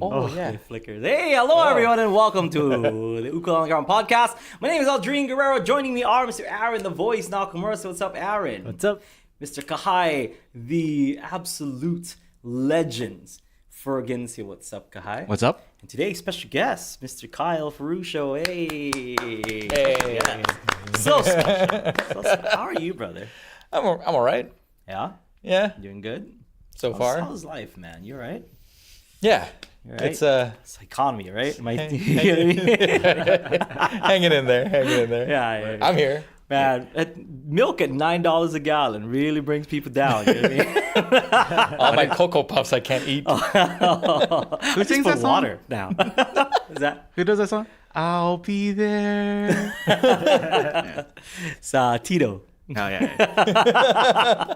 Yeah. It flickers. Hey, hello everyone, and welcome to the Ukulele podcast. My name is Aldrine Guerrero. Joining me are Mr. Aaron, the voice, Nakamura. So what's up, Aaron? What's up? Mr. Kahai, the absolute legends. Fergency, what's up, Kahai? What's up? And today's special guest, Mr. Kyle Ferruccio. Hey. Hey. So special. How are you, brother? I'm all right. Yeah? Yeah, Doing good? so far. How's life, man? You all right? Yeah. You all right? It's economy, right? hanging in there. Yeah. I'm here. Man, milk at $9 a gallon really brings people down. You know what I mean? All my Cocoa Puffs I can't eat. Who sings that song? Water now. Is that? Who does that song? I'll be there. It's Tito. Oh, yeah.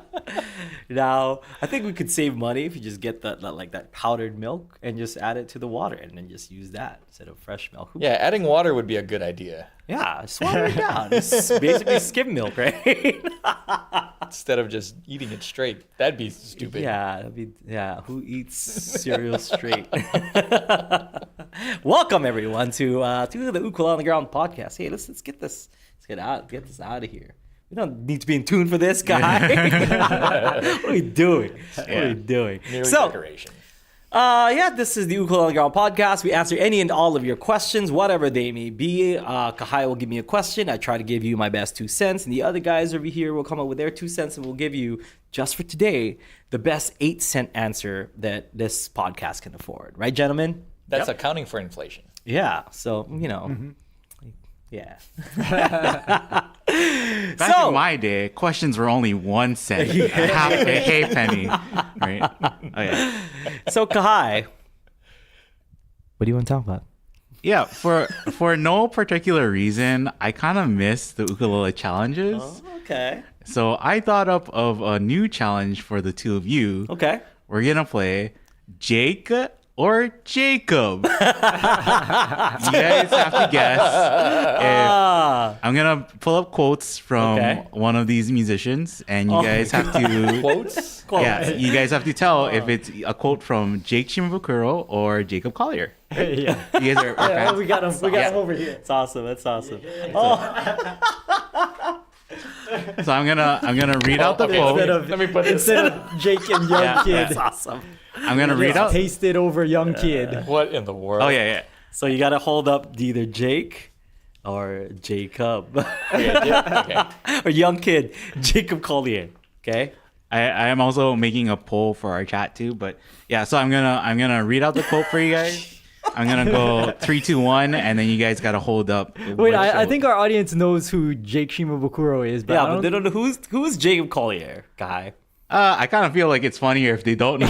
Now, I think we could save money if you just get that powdered milk and just add it to the water and then just use that instead of fresh milk. Yeah, adding water would be a good idea. Yeah, just water it down. It's basically skim milk, right? Instead of just eating it straight. That'd be stupid. Yeah, who eats cereal straight? Welcome everyone to the Ukulele on the Ground podcast. Hey, let's get this out of here. We don't need to be in tune for this, guy. What are we doing? Merely So, decoration. this is the Ukulele on the Ground podcast. We answer any and all of your questions, whatever they may be. Kahai will give me a question. I try to give you my best 2 cents. And the other guys over here will come up with their 2 cents and we'll give you, just for today, the best 8-cent answer that this podcast can afford. Right, gentlemen? That's accounting for inflation. Yeah. So, yeah. Back in my day, questions were only 1 cent, half a halfpenny, right? Oh, yeah. So, Kahai, what do you want to talk about? Yeah, for no particular reason, I kind of miss the ukulele challenges. Oh, okay. So I thought up of a new challenge for the two of you. Okay. We're going to play Jake or Jac-ob. You guys have to guess. I'm going to pull up quotes from one of these musicians, and you guys have to... Quotes? Yeah, you guys have to tell if it's a quote from Jake Shimabukuro or Jacob Collier. Yeah. You guys are fans? We got him over here. That's awesome. That's awesome. So I'm gonna read out the quote. Instead of Jake and young kid. That's awesome. I'm gonna read out. Tasted over young kid. What in the world? Oh yeah. So you got to hold up either Jake or Jacob. Okay. Or young kid, Jacob Collier. Okay? I am also making a poll for our chat too, but yeah. So I'm gonna read out the quote for you guys. I'm gonna go 3, 2, 1, and then you guys gotta hold up. Wait, I think our audience knows who Jake Shimabukuro is, but But they don't know who's Jacob Collier, guy. I kind of feel like it's funnier if they don't know.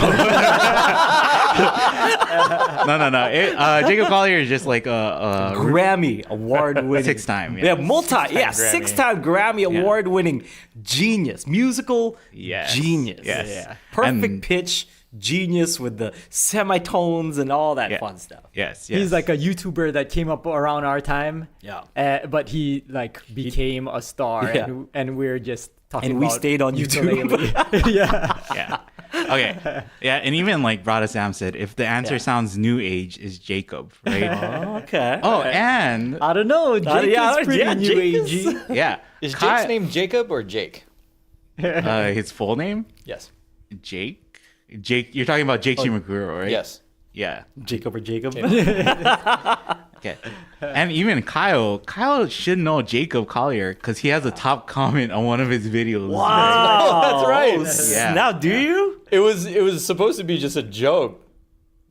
No. Jacob Collier is just like a Grammy award-winning. 6-time. Yeah, 6-time Grammy award-winning genius. Musical genius. Yes. Yeah. Perfect pitch genius with the semitones and all that fun stuff. Yes. he's like a YouTuber that came up around our time. Yeah. But he became a star, and we're just talking about. And we stayed on YouTube. Yeah. Okay. Yeah, and even like Brada Sam said, if the answer sounds new age, is Jacob, right? Oh, okay. Oh, and I don't know. Jake is pretty new agey. yeah, Is Jake's name Jacob or Jake? his full name? Yes. Jake, you're talking about Jake Shimabukuro, right? Yes. Yeah. Jacob or Jacob. Okay. And even Kyle should know Jacob Collier because he has a top comment on one of his videos. Wow. That's right. Yeah. Now, do you? It was supposed to be just a joke.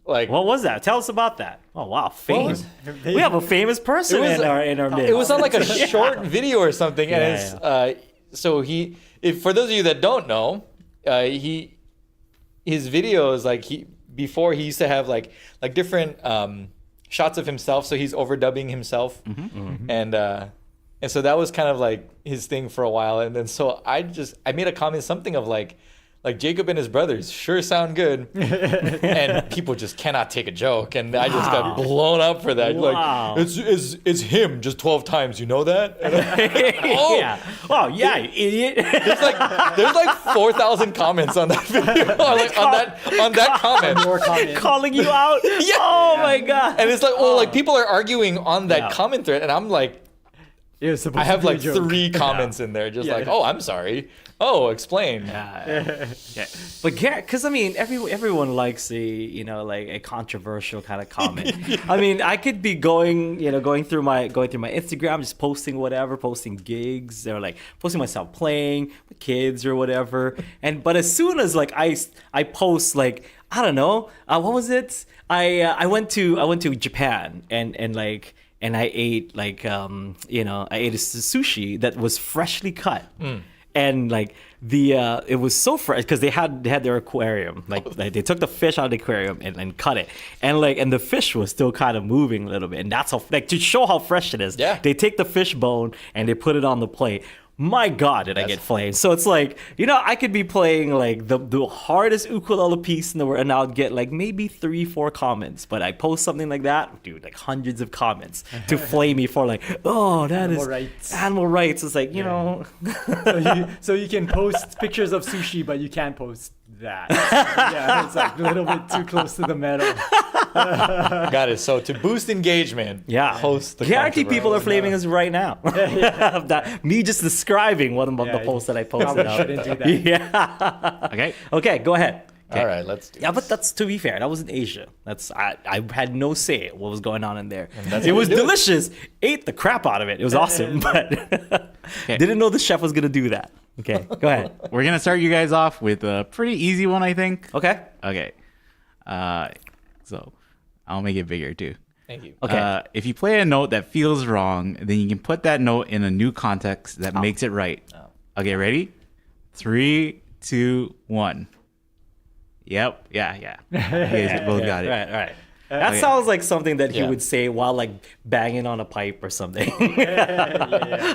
Like, What was that? Tell us about that. Oh, wow. Famous. We have a famous person in our midst. it was on like a short video or something, and so for those of you that don't know, his videos before he used to have like different shots of himself, so he's overdubbing himself, and so that was kind of like his thing for a while, and then so I made a comment something of like like Jac-ob and his brothers sure sound good, and people just cannot take a joke, and I just got blown up for that. Wow. Like it's him just 12 times. You know that? And I'm like, oh, Yeah. Wow. Yeah, you idiot. there's like 4,000 comments on that video, like on that comment. More comment. Calling you out. Yeah. Oh my god. And it's like, like people are arguing on that comment thread, and I'm like, It was supposed I have to be a like joke. 3 comments in there, just Yeah. like, oh, I'm sorry. Oh, explain. Yeah. But because I mean, everyone likes a controversial kind of comment. I mean, I could be going through my Instagram, just posting whatever, posting gigs or like posting myself playing with kids or whatever. But as soon as like I post like I don't know, what was it? I went to Japan and I ate I ate a sushi that was freshly cut. And like it was so fresh because they had their aquarium. Like they took the fish out of the aquarium and cut it. And the fish was still kind of moving a little bit. And that's how, like, to show how fresh it is. Yeah. They take the fish bone and they put it on the plate. My God, did I get flamed. So it's like, I could be playing like the hardest ukulele piece in the world and I'll get like maybe 3-4 comments. But I post something like that, dude, like hundreds of comments to flame me for like, oh, that Animal is rights. animal rights. It's like, So you can post pictures of sushi, but you can't post that. Yeah, it's like a little bit too close to the metal. Got it. So to boost engagement, yeah. post the Guarantee people are controversy. flaming us right now. That me just describing one of the posts that I posted Probably out. shouldn't do that. Yeah. Okay. Okay, go ahead. All right, let's do Yeah, this. but that's, to be fair, that was in Asia. I had no say what was going on in there. that's It how was you do it. delicious. Ate the crap out of it. It was awesome, but didn't know the chef was gonna do that. Okay, go ahead. We're gonna start you guys off with a pretty easy one, I think. Okay. Okay. So I'll make it bigger too. Thank you. Okay. If you play a note that feels wrong, then you can put that note in a new context that makes it right. Okay, ready? 3, 2, 1. Yep. Yeah. You guys both got it. Right. That sounds like something that he would say while like banging on a pipe or something.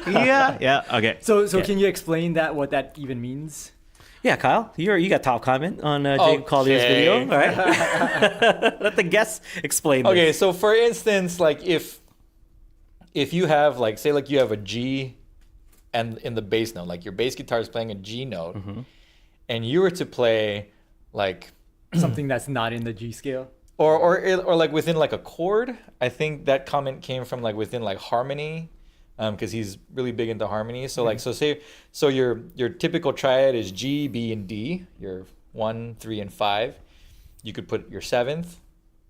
Yeah. Okay. So can you explain what that even means? Yeah, Kyle, you got top comment on Jac Collier's video, all right? Let the guests explain this. Okay, so for instance, like if you have like, say like you have a G and in the bass note, like your bass guitar is playing a G note, and you were to play like Something that's not in the G scale. or like within like a chord. I think that comment came from like within like harmony, because he's really big into harmony. So like so your typical triad is G, B, and D. Your 1, 3, and 5. You could put your 7th,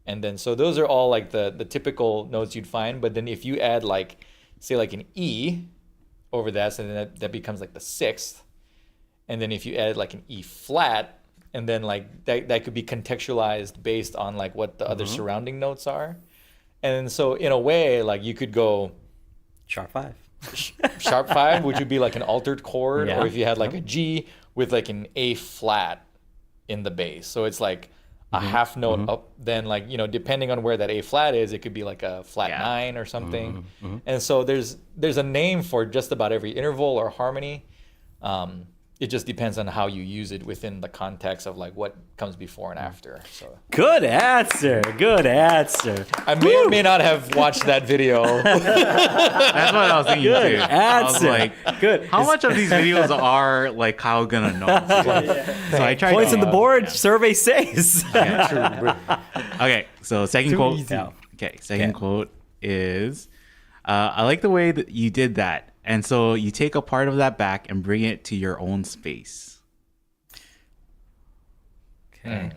and then so those are all like the typical notes you'd find. But then if you add like say like an E over that, so then that becomes like the 6th. And then if you add like an E flat, and then like that could be contextualized based on like what the other surrounding notes are. And so in a way, like you could go Sharp 5. sharp 5, which would be like an altered chord, Yeah. or if you had like a G with like an A flat in the bass. So it's like a half note up, then like, depending on where that A flat is, it could be like a flat 9 or something. And so there's a name for just about every interval or harmony. It just depends on how you use it within the context of like what comes before and after. So Good answer. I may or may not have watched that video. That's what I was thinking Good too. I was answer. like, Good. how much of these videos are like Kyle gonna know? So I tried. Points to, on the board, survey says. Okay, so second Too quote. easy. Yeah. Okay, second quote is, I like the way that you did that. And so you take a part of that back and bring it to your own space. Okay.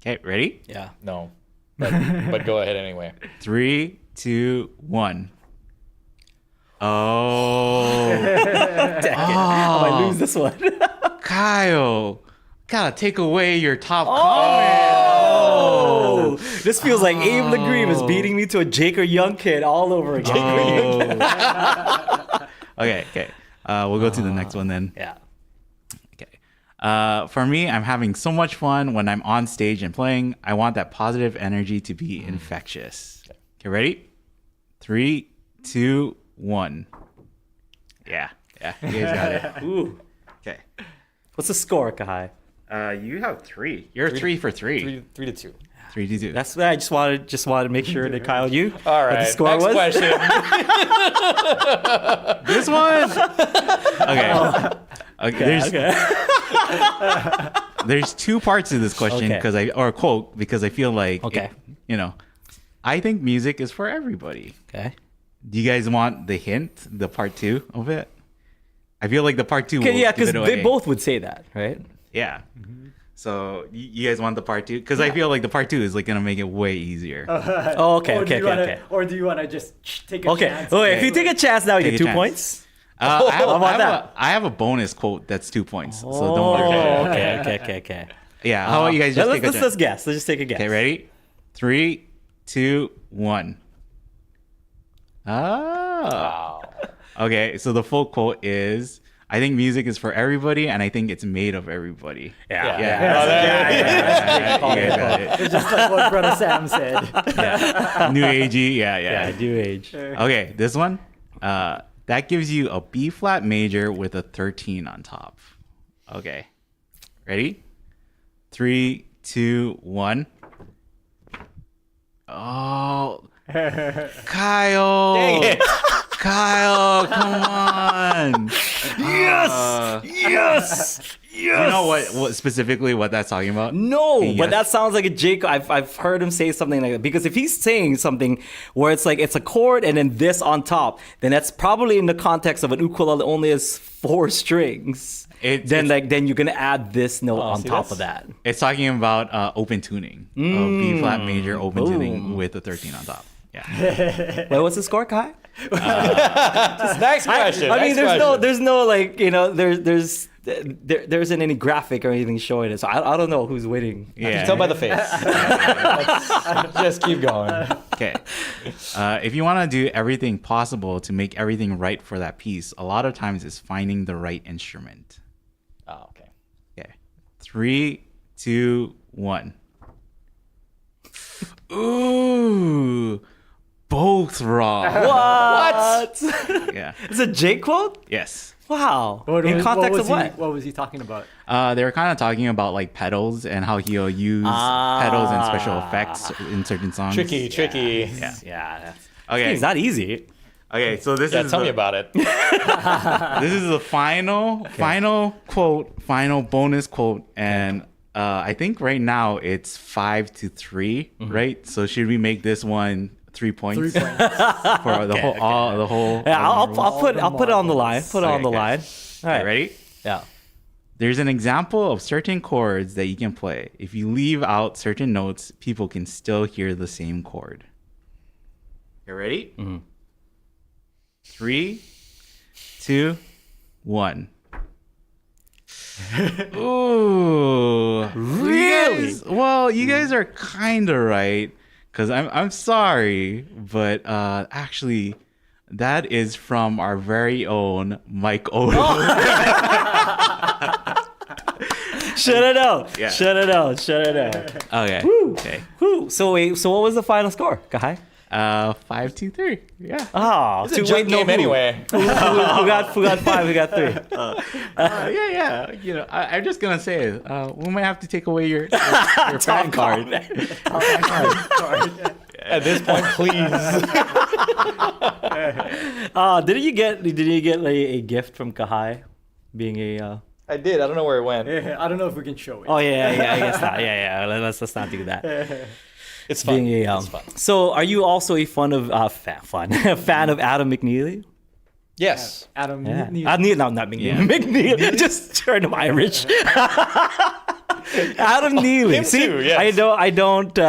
Okay, ready? Yeah. No, but go ahead anyway. 3, 2, 1. Oh, I might lose this one. Kyle, gotta take away your top comment. Oh, this feels like Abe Legree is beating me to a Jake or Young kid all over again. Okay. We'll go to the next one then. Yeah. Okay. For me, I'm having so much fun when I'm on stage and playing. I want that positive energy to be infectious. Okay, ready? 3, 2, 1. Yeah. You guys got it. Ooh. Okay. What's the score, Kahai? You have 3. You're 3 for 3. 3-2. 3-2. That's what I just wanted to make sure that Kyle knew All what right. the score Next was. question. This one. Okay. There's 2 parts to this question or a quote because I feel like I think music is for everybody. Okay. Do you guys want the hint, the part 2 of it? I feel like the part 2 will Yeah, give because it away. they both would say that, right? Yeah. So you guys want the part 2? Because I feel like the part 2 is like gonna make it way easier. Oh, okay. Or do you want to just take a chance? Okay. If you take a chance now, you Take get a 2 chance. points. I have a bonus quote that's 2 points. So don't worry. Okay. Yeah. How about you guys just take a chance? Let's guess. Let's just take a guess. Okay, ready? 3, 2, 1. Wow. Okay, so the full quote is, I think music is for everybody, and I think it's made of everybody. Yeah. You guys got it. It's just like what Brother Sam said. New agey. Yeah. New age. Okay, this one. That gives you a B flat major with a 13 on top. Okay. Ready? 3, 2, 1. Oh. Kyle. Dang it. Kyle, come on. Yes. You know what specifically what that's talking about? No, Can you but guess? that sounds like a Jac-ob. I've heard him say something like that because if he's saying something where it's like it's a chord and then this on top, then that's probably in the context of an ukulele only has 4 strings. Then you can add this note on top of that. It's talking about open tuning. B flat major open tuning with a 13 on top. Yeah. Wait, what's the score, Kai? Next question. I mean, next question. there's no like there isn't any graphic or anything showing it, so I don't know who's winning. You can tell by the face. Just keep going. Okay. If you want to do everything possible to make everything right for that piece, a lot of times it's finding the right instrument. Oh, okay. Okay. 3, 2, 1. Ooh. Both wrong. What? Yeah. It's a J quote? Yes. Wow. In context of what? What was he talking about? They were kind of talking about like pedals and how he'll use pedals and special effects in certain songs. Tricky. Yeah. Okay. It's not easy. Okay. So this Yeah, is tell me about it. this is the final quote, final bonus quote, and I think right now it's 5-3, right? So should we make this one 3 points? 3 points. For the whole. Yeah, I'll put it on the line. Put it on the Okay. line. All right. Okay, ready? Yeah. There's an example of certain chords that you can play. If you leave out certain notes, people can still hear the same chord. You ready? 3, 2, 1. Ooh. Really? You guys are kind of right. Because I'm sorry, but actually, that is from our very own Mike Odo. Shut it out. Yeah. Shut it out. Okay. Woo. Okay. Woo. So what was the final score, Kahai? 5-2-3. Yeah. Oh, It's a junk game anyway. Who got 5? Who got 3? Yeah. You know, I'm just gonna say it. We might have to take away your fan card. At this point, please. Did you get like, a gift from Kahai, being a? I did. I don't know where it went. I don't know if we can show it. Oh yeah. I guess not. Yeah. Let's not do that. It's fun. Being a, It's fun. So, are you also a fan of fan of Adam McNeely? Yes. Adam. Yeah. Neal. Not McNeely. McNeely. Just turned him Irish. Adam Neely. Him See, too, yes. I don't.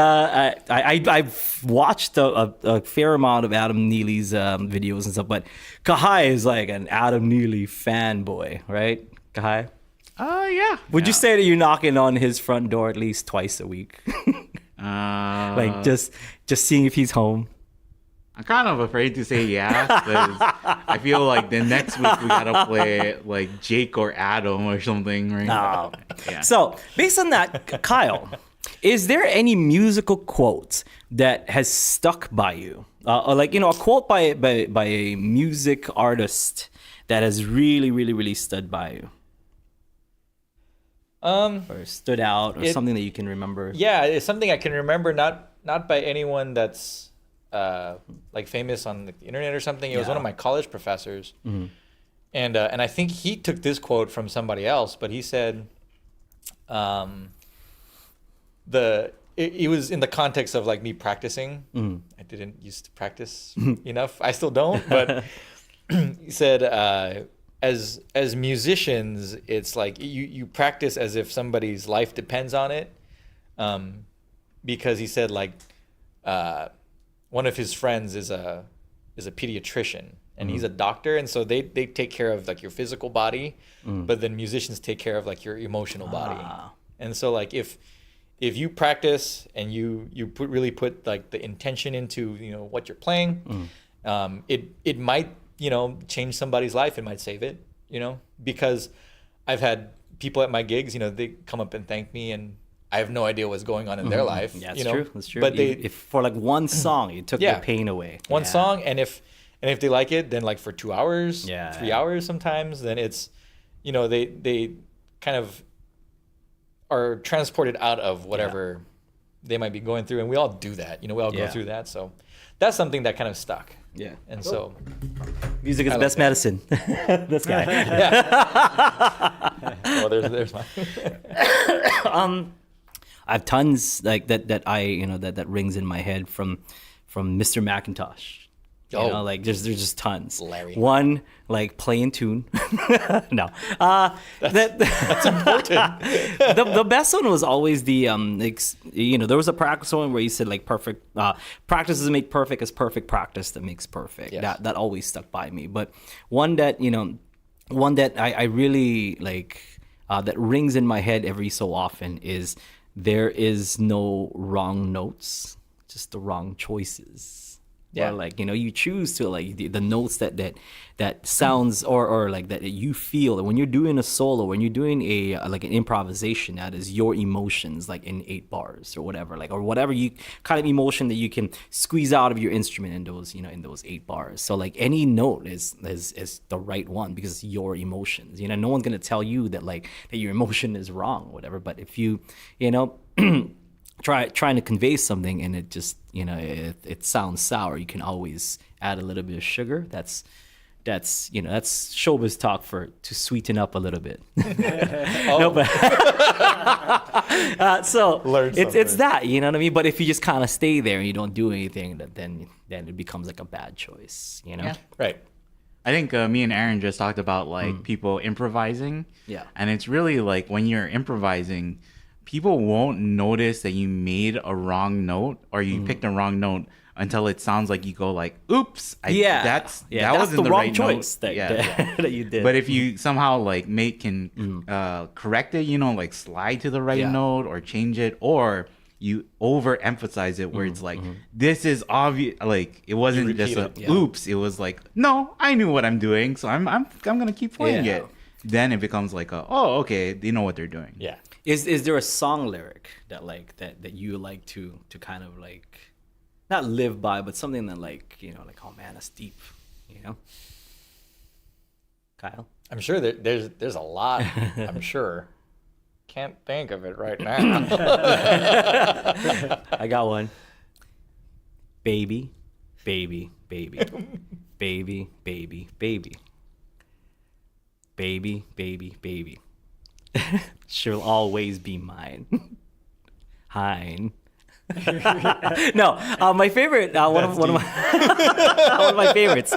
I've watched a fair amount of Adam Neely's videos and stuff, but Kahai is like an Adam Neely fanboy, right? Kahai. Yeah. Would you say that you're knocking on his front door at least twice a week? Like just seeing if he's home. I'm kind of afraid to say yeah, because I feel like the next week we gotta play like Jake or Adam or something, right? Oh. Yeah. So, based on that, Kyle, is there any musical quote that has stuck by you? Or like, a quote by a music artist that has really, really, really stood by you? or stood out, or It- something that you can remember? Yeah, it's something I can remember, not by anyone that's like famous on the internet or something. It was one of Yeah. my college professors, and I think he took this quote from somebody else, but he said, it was in the context of like me practicing. I didn't used to practice enough. I still don't, but he said, as musicians, it's like you practice as if somebody's life depends on it. Because he said like one of his friends is a pediatrician and he's a doctor, and so they take care of like your physical body, but then musicians take care of like your emotional body. And so like if you practice and you really put like the intention into what you're playing, it might change somebody's life. It might save it, because I've had people at my gigs, they come up and thank me, and I have no idea what's going on in their life. Yeah, that's true. That's true. But if for like one song, you took Yeah. the pain away. one Yeah. song, and if they like it, then like for 2 hours, Yeah. 3 hours sometimes, then it's they kind of are transported out of whatever they might be going through, and we all do that. We all go Yeah. through that. So that's something that kind of stuck. Yeah. And so Music is I like best that. medicine. This guy. well, there's my I have tons like that I that rings in my head from Mr. Macintosh. Oh. Like there's just tons. Larry. One, like play in tune. No. That's important. the best one was always the there was a practice one where you said like perfect practice doesn't make perfect, it's perfect practice that makes perfect. Yes. That always stuck by me. But one that I really like that rings in my head every so often is there is no wrong notes, just the wrong choices. Yeah. Or like you choose to like the notes that sounds or like that you feel that when you're doing a solo, when you're doing a like an improvisation, that is your emotions, like in 8 bars or whatever, like or whatever you kind of emotion that you can squeeze out of your instrument in those in those 8 bars. So like any note is the right one because it's your emotions. No one's gonna tell you that that your emotion is wrong or whatever. But if you trying to convey something and it just it sounds sour, you can always add a little bit of sugar. That's showbiz talk to sweeten up a little bit. No, but so Learn it's something. that, you know what I mean? But if you just kind of stay there and you don't do anything, then it becomes like a bad choice, Yeah. Right. I think me and Aaron just talked about like people improvising. Yeah. And it's really like when you're improvising, people won't notice that you made a wrong note or you picked a wrong note until it sounds like you go like, "Oops, that that's wasn't the the wrong right choice note." that you did. But if you somehow like correct it, like slide to the right Yeah. note or change it, or you overemphasize it where it's like, this is obvious, like it wasn't just a repeat it. Yeah. oops, it was like, no, I knew what I'm doing, so I'm gonna keep playing Yeah. it. Then it becomes like okay, they know what they're doing. Yeah. Is there a song lyric that that you like to kind of like not live by, but something that like oh man, that's deep, Kyle? I'm sure there's a lot. I'm sure. Can't think of it right now. I got one. Baby, baby, baby, baby, baby, baby, baby, baby, baby. She'll always be mine. Hein. No, my favorite one of my one of my favorites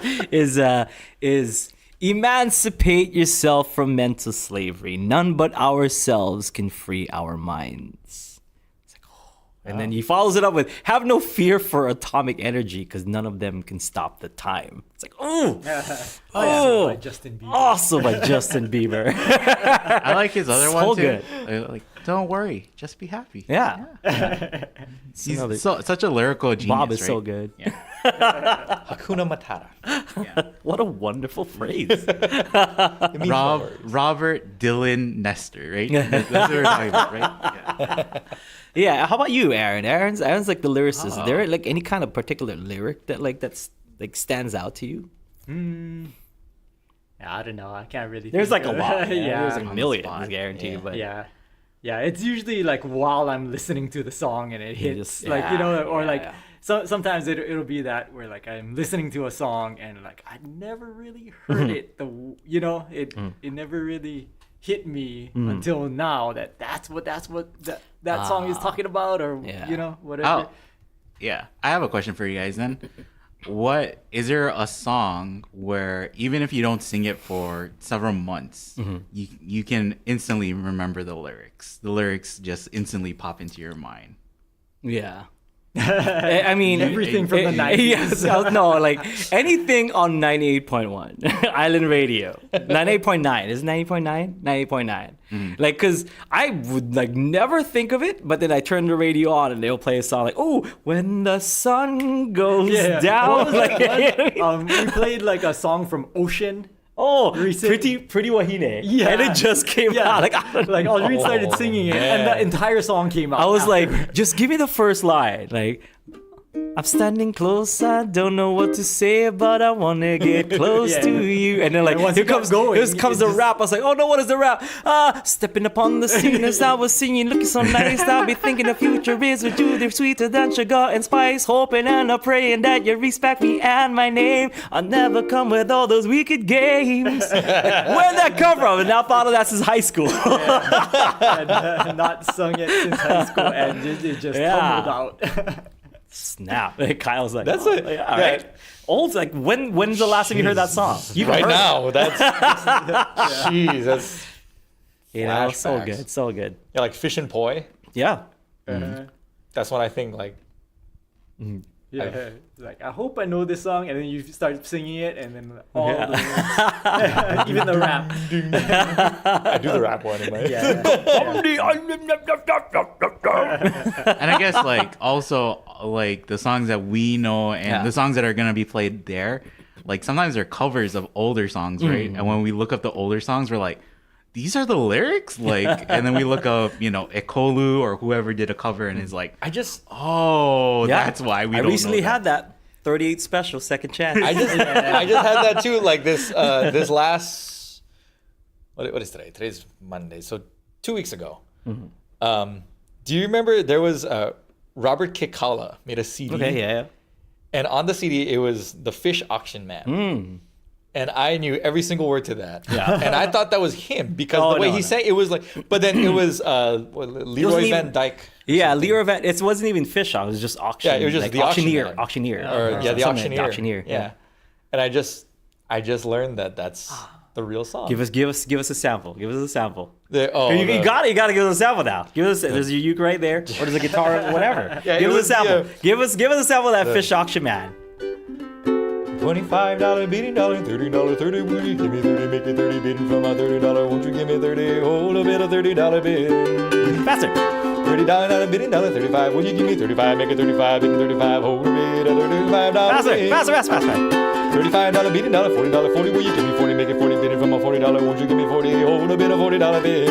is emancipate yourself from mental slavery. None but ourselves can free our minds. It's like, and then he follows it up with have no fear for atomic energy because none of them can stop the time. It's like By Justin Bieber. awesome by Justin Bieber. I like his other So one too. good. Like, don't worry, just be happy. Yeah. He's another- such a lyrical genius. Bob is right? so good. Yeah. Hakuna Matata. What a wonderful phrase. It means no worries. Robert Dylan Nestor, right? That's what we're talking about, right? Yeah. Yeah. How about you, Aaron? Aaron's like the lyricist. Is there like any kind of particular lyric that's like stands out to you? Yeah, I don't know. I can't really. There's think like a of- lot. yeah. There's like On the millions, spot. guaranteed. Yeah. But Yeah. Yeah, it's usually like while I'm listening to the song and it hits, just- like or yeah, like yeah. so sometimes it'll be that where like I'm listening to a song and like I never really heard it. It never really hit me until now that's what that song is talking about, or Yeah. whatever. Oh, yeah. I have a question for you guys then. What is there a song where even if you don't sing it for several months, you can instantly remember the lyrics? The lyrics just instantly pop into your mind. Yeah. I mean, Everything from the 90s. Yes, no, like anything on 98.1 Island Radio. 98.9 is it 98.9? 98.9. Like, cause I would like never think of it, but then I turn the radio on and they'll play a song like, "Oh, when the sun goes down." Like, We played like a song from Ocean. oh, recent- pretty wahine. Yeah. And it just came out. Like, I don't Like know. Aldrine started singing it, and the entire song came out. I was after. like, just give me the first line. Like, I'm standing close, I don't know what to say, but I wanna get close Yeah. to you. And then like, And once here it got comes going, here comes it the just- rap. I was like, oh no, what is the rap? Stepping upon the scene as I was singing, looking so nice. I'll be thinking the future is with you. They're sweeter than sugar and spice, hoping and a praying that you respect me and my name. I'll never come with all those wicked games. Where'd that come from? And now I thought of that since high school. and not sung it since high school, and it just Yeah. tumbled out. Snap. Like, Kyle's like, That's oh, it. yeah, all right. Old, like, when's the last time you heard that song? You Right heard it. now, that's jeez, that's You know, so Flashbacks. good, so good. yeah, like Fish and Poi. Yeah. That's when I think like Yeah, it's like I hope I know this song, and then you start singing it, and then all the lyrics, even the rap. I do the rap one in my And I guess like also like the songs that we know and Yeah. the songs that are gonna be played there, like sometimes they're covers of older songs, right? And when we look up the older songs, we're like, these are the lyrics, like, and then we look up, Ekolu or whoever did a cover, and it's like, I just oh, Yeah. that's why we. I don't recently know that. had that 38 special second chance. I just had that too. Like this last what is today? Today's Monday, so 2 weeks ago. Do you remember there was Robert Kikala made a CD? Okay, yeah. And on the CD it was the Fish Auction Man. And I knew every single word to that. Yeah. And I thought that was him because Oh, the way no, he no. sang it was like. But then it was Leroy even- Van Dyke. Yeah, Leroy Van. It wasn't even Fish Off. It was just auction. Yeah, it was just like the auction auctioneer. man. Auctioneer. Or the something like auctioneer. Yeah. And I just learned that that's the real song. Give us a sample. Give us a sample. You the- got to give us a sample now. Give us. There's your uke right there, or there's a guitar, whatever. Yeah, give it us a was, sample. yeah. Give us a sample of that Fish Auction Man. $25 bidding, $30, 30. Will you give me 30? Make it 30 bidding for my $30. Won't you give me 30? Hold a bit of $30 bid. Faster. $30 bidding, $35. Will you give me 35? Make it 35 bidding 35. Hold a bit of $35 Faster. bid. Faster. $35 bidding, $40, 40. Will you give me 40? Make it 40 bidding for my $40. Won't you give me 40? Hold a bit of $40 bid.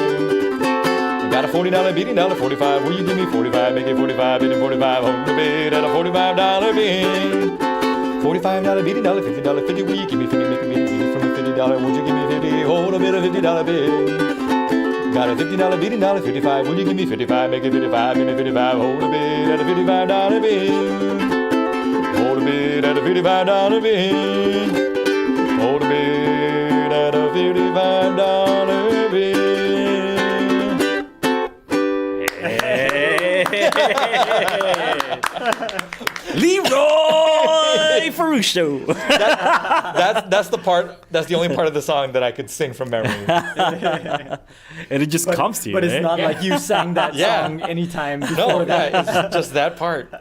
Got a $40 bidding, $45. Will you give me 45? Make it 45 bidding 45. Hold a bit at a $45 bid. $45 bidding, $50, 50. Will you give me 50? Make a bidding from a $50. Won't you give me 50? Hold a bit of $50 bid. Got a $50 bidding, $55. Will you give me 55? Make it 55, give me 55. Hold a bit at a $55 bid. Hold a bit at a $55 bid. Hold a bit at a $55 bid. Leroy Ferruccio. That's the part. That's the only part of the song that I could sing from memory. And it just comes to you. But it's right? not like you sang that Yeah. song anytime before No, that. yeah, it's just that part.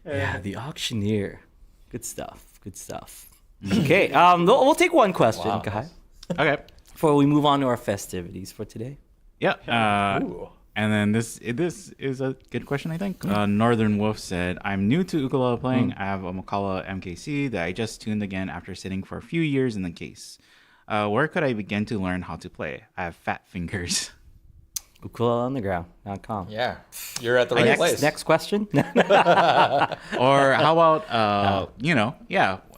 Yeah, the auctioneer. Good stuff. Okay, we'll take one question, Wow. Kai, Okay. before we move on to our festivities for today. Yeah. Ooh. And then this is a good question, I think. Northern Wolf said, I'm new to ukulele playing. I have a Makala MKC that I just tuned again after sitting for a few years in the case. Where could I begin to learn how to play? I have fat fingers. ukuleleunderground.com. Yeah, you're at the right place. Next question. Or how about,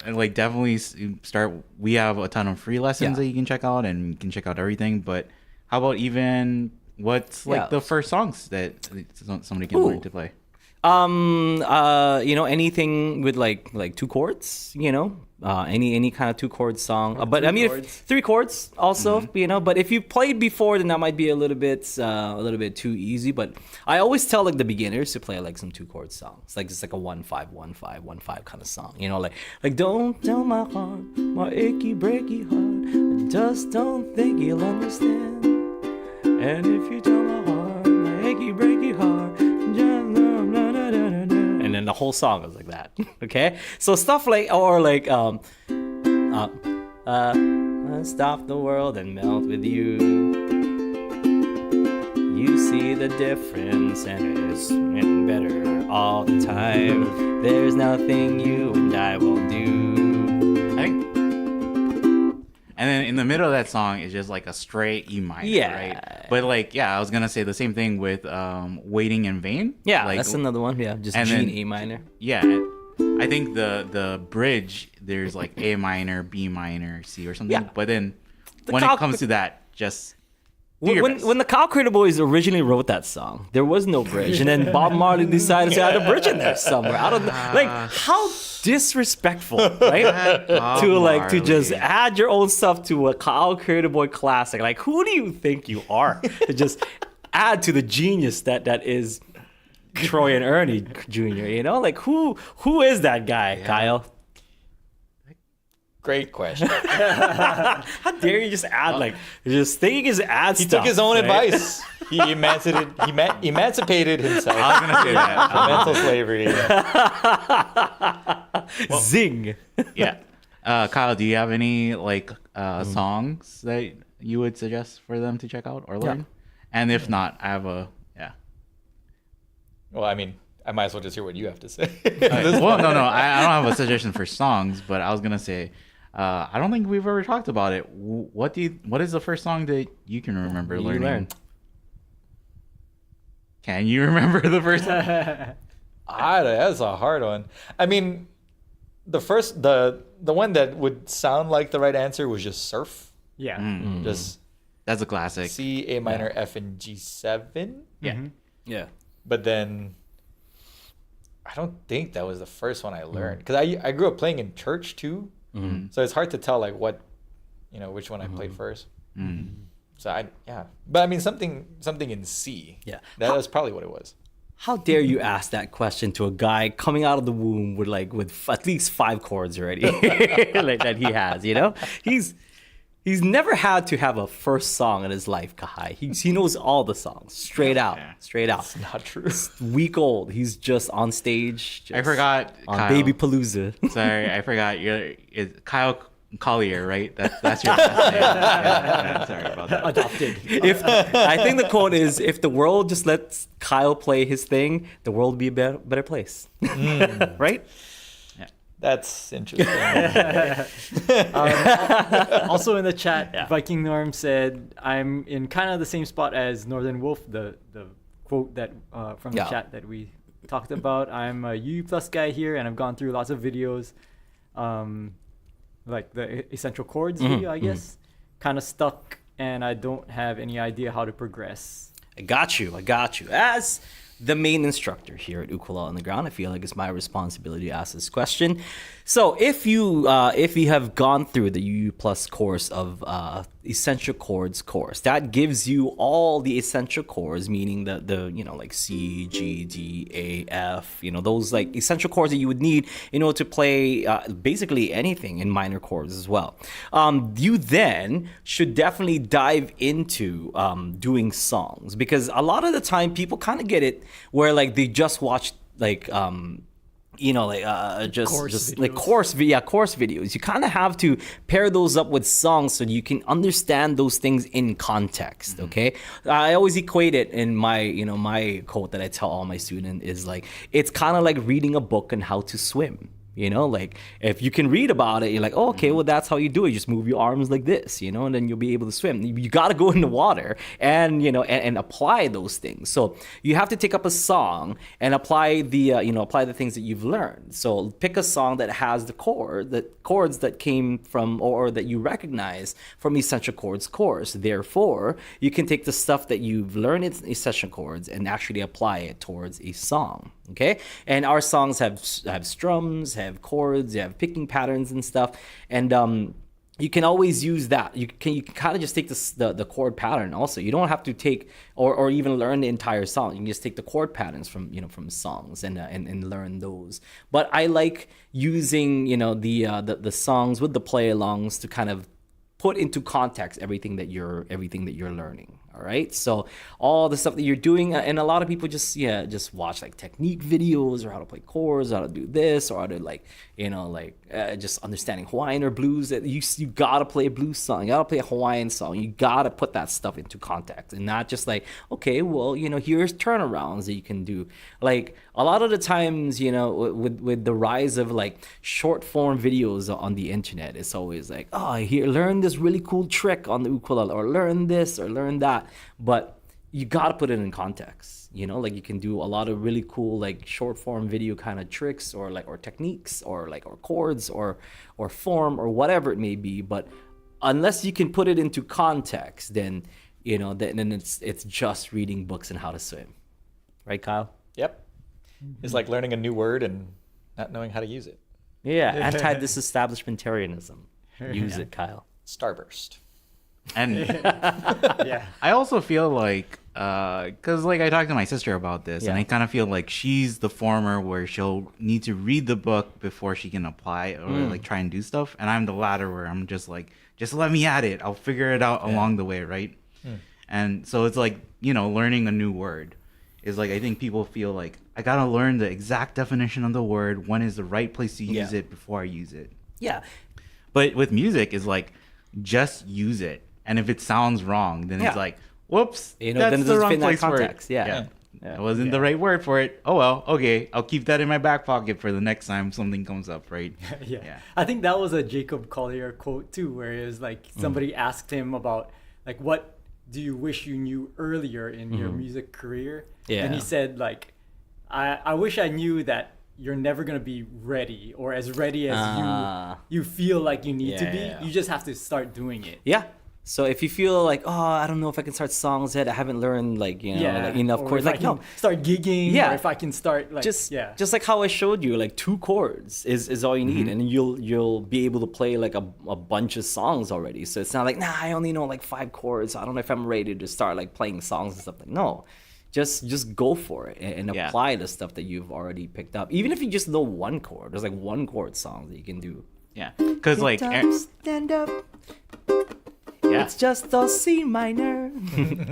like definitely start. We have a ton of free lessons Yeah. that you can check out, and you can check out everything. But how about even what's like Yeah. the first songs that somebody can learn to play? Anything with like two chords, any kind of two chord song. But I mean, chords. three chords also, But if you played before, then that might be a little bit too easy. But I always tell like the beginners to play like some two chord songs, like just like a 1-5 1-5 1-5 kind of song. Like don't tell my heart, my achy breaky heart, I just don't think you'll understand. And if you tell my heart, my achy breaky heart, and then the whole song is like that. Okay, so stuff like stop the world and melt with you. You see the difference and it's getting better all the time. There's nothing you and I won't do. I think. And then in the middle of that song is just like a straight E minor, right? But like, I was gonna say the same thing with "Waiting in Vain." Yeah, like, that's another one. Yeah, just and G then- and A minor. Yeah, I think the bridge there's like A minor, B minor, C or something. Yeah. But then when cal- it comes to that, just do your best. When the Collier Boys originally wrote that song, there was no bridge, and then Bob Marley decided to add a bridge in there somewhere. I don't know, like how disrespectful, right? to just Marley. add your own stuff to a Collier Boy classic. Like, who do you think you are to just add to the genius that is Troy and Ernie Jr.? Like who is that guy, Kyle? Great question. How dare you just add just thinking is add He stuff. took his own right? advice. He emancipated himself I was gonna say that. from mental slavery. Zing. Yeah. Kyle, do you have any like songs that you would suggest for them to check out or learn? And if not, I have a Well, I mean, I might as well just hear what you have to say. well, no, I don't have a suggestion for songs, but I was gonna say, I don't think we've ever talked about it. What is the first song that you can remember learning? learn? Can you remember the first one? That's a hard one. I mean, the one that would sound like the right answer was just surf. Yeah. Just That's a classic. C, A minor, F, and G7. Yeah. Yeah. But then I don't think that was the first one I learned because I grew up playing in church too, so it's hard to tell like what, which one I played first. So but I mean something in C. Yeah. that was probably what it was. How dare you ask that question to a guy coming out of the womb with at least 5 chords already, like that he has. He's never had to have a first song in his life, Kahai. He knows all the songs straight out. It's not true. Week old. He's just on stage. I forgot. On Kyle. Baby Palooza. Sorry, I forgot. It's Kyle Collier, right? That's your last name. Yeah, sorry about that. Adopted. I think the quote is, if the world just lets Kyle play his thing, the world would be a better place. Right? That's interesting. Also in the chat, Viking Norm said, "I'm in kind of the same spot as Northern Wolf." The quote that from the chat that we talked about. I'm a U plus guy here, and I've gone through lots of videos, like the essential chords video, I guess. Kind of stuck, and I don't have any idea how to progress. I got you. As the main instructor here at Ukulele on the Ground, I feel like it's my responsibility to ask this question. So if you have gone through the UU Plus course of essential chords course, that gives you all the essential chords, meaning the like C, G, D, A, F, those like essential chords that you would need in order to play basically anything in minor chords as well. You then should definitely dive into doing songs, because a lot of the time people kind of get it where like they just watch like just like course videos. You kind of have to pair those up with songs so you can understand those things in context. Okay, I always equate it in my my quote that I tell all my students is like, it's kind of like reading a book on how to swim. You know, like if you can read about it, you're like, oh, okay, well, that's how you do it. You just move your arms like this, you know, and then you'll be able to swim. You got to go in the water and, you know, and apply those things. So you have to take up a song and apply apply the things that you've learned. So pick a song that has the chords that came from or that you recognize from Essential Chords course. Therefore, you can take the stuff that you've learned in Essential Chords and actually apply it towards a song. Okay, and our songs have strums, have chords, you have picking patterns and stuff, and you can always use that. You can kind of just take the chord pattern. Also, you don't have to take or even learn the entire song. You can just take the chord patterns from songs and learn those. But I like using the songs with the play-alongs to kind of put into context everything that you're learning. All right, so all the stuff that you're doing, and a lot of people just watch like technique videos or how to play chords, how to do this, or how to just understanding Hawaiian or blues. That you gotta play a blues song, you gotta play a Hawaiian song, you gotta put that stuff into context, and not just like, okay, well, here's turnarounds that you can do. Like a lot of the times, with the rise of like short form videos on the internet, it's always like, oh, here, learn this really cool trick on the ukulele, or learn this or learn that. But you got to put it in context, like you can do a lot of really cool like short form video kind of tricks or techniques or chords or form or whatever it may be, but unless you can put it into context, then then it's just reading books on how to swim, right, Kyle? Yep. It's like learning a new word and not knowing how to use it. Yeah, anti-disestablishmentarianism. Use it, Kyle. Starburst. And Yeah. I also feel like, because like I talked to my sister about this, and I kind of feel like she's the former where she'll need to read the book before she can apply or like try and do stuff, and I'm the latter where I'm just like, just let me at it, I'll figure it out along the way, right? And so it's like, learning a new word is like, I think people feel like I gotta learn the exact definition of the word, when is the right place to use it before I use it. Yeah. But with music is like, just use it. And if it sounds wrong, then it's like, whoops, then that's it the doesn't wrong fit in that place for it. context. Yeah. It wasn't the right word for it. Oh, well, okay. I'll keep that in my back pocket for the next time something comes up, right? Yeah. I think that was a Jac-ob Collier quote too, where it was like somebody asked him about like, what do you wish you knew earlier in your music career? Yeah. And he said like, I wish I knew that you're never gonna be ready, or as ready as you feel like you need to be. Yeah. You just have to start doing it. Yeah. So if you feel like, oh, I don't know if I can start songs yet, I haven't learned like enough or chords. if Like I can no, start gigging, or if I can start like just like how I showed you, like 2 chords is all you need, and you'll be able to play like a bunch of songs already. So it's not like, I only know like 5 chords. I don't know if I'm ready to start like playing songs and stuff. Like no. Just go for it and apply the stuff that you've already picked up. Even if you just know 1 chord, there's like 1 chord songs that you can do. Yeah. Because like, Stand up. It's just a C minor.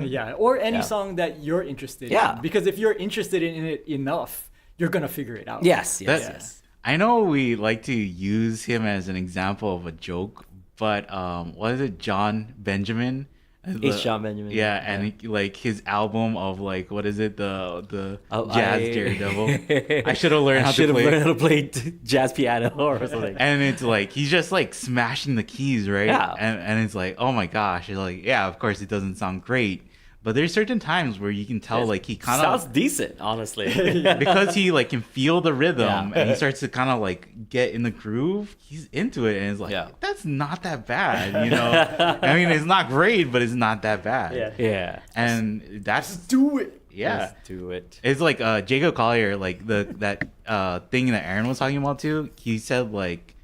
Yeah, or any song that you're interested in. Because if you're interested in it enough, you're gonna figure it out. Yes. I know we like to use him as an example of a joke, but what is it, John Benjamin? John Benjamin. Yeah, and like his album of like, what is it, the jazz daredevil. I should have learned how to play jazz piano or something. And it's like he's just like smashing the keys, right? Yeah. And it's like, oh my gosh, it's like, yeah, of course it doesn't sound great, but there's certain times where you can tell like he kind of sounds decent, honestly. because he like can feel the rhythm and he starts to kind of like get in the groove. He's into it, and it's like, that's not that bad, I mean, it's not great, but it's not that bad. Yeah. And that's Do it. yeah. Let's do it. It's like Jacob Collier, like that thing that Aaron was talking about too. He said like,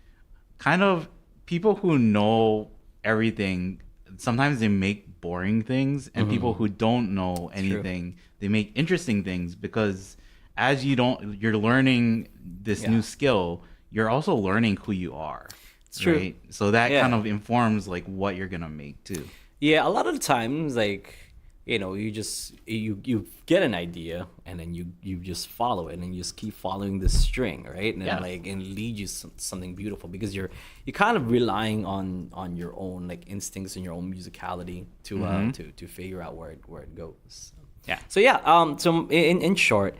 kind of people who know everything, sometimes they make boring things, and people who don't know anything, they make interesting things, because as you're learning this new skill, you're also learning who you are. It's true. Right? So that kind of informs like what you're gonna make too. Yeah, a lot of the times, like, you get an idea, and then you just follow it, and you just keep following the string, right? And then and lead you something beautiful, because you're kind of relying on your own like instincts and your own musicality to figure out where it goes. Yeah. So so in short,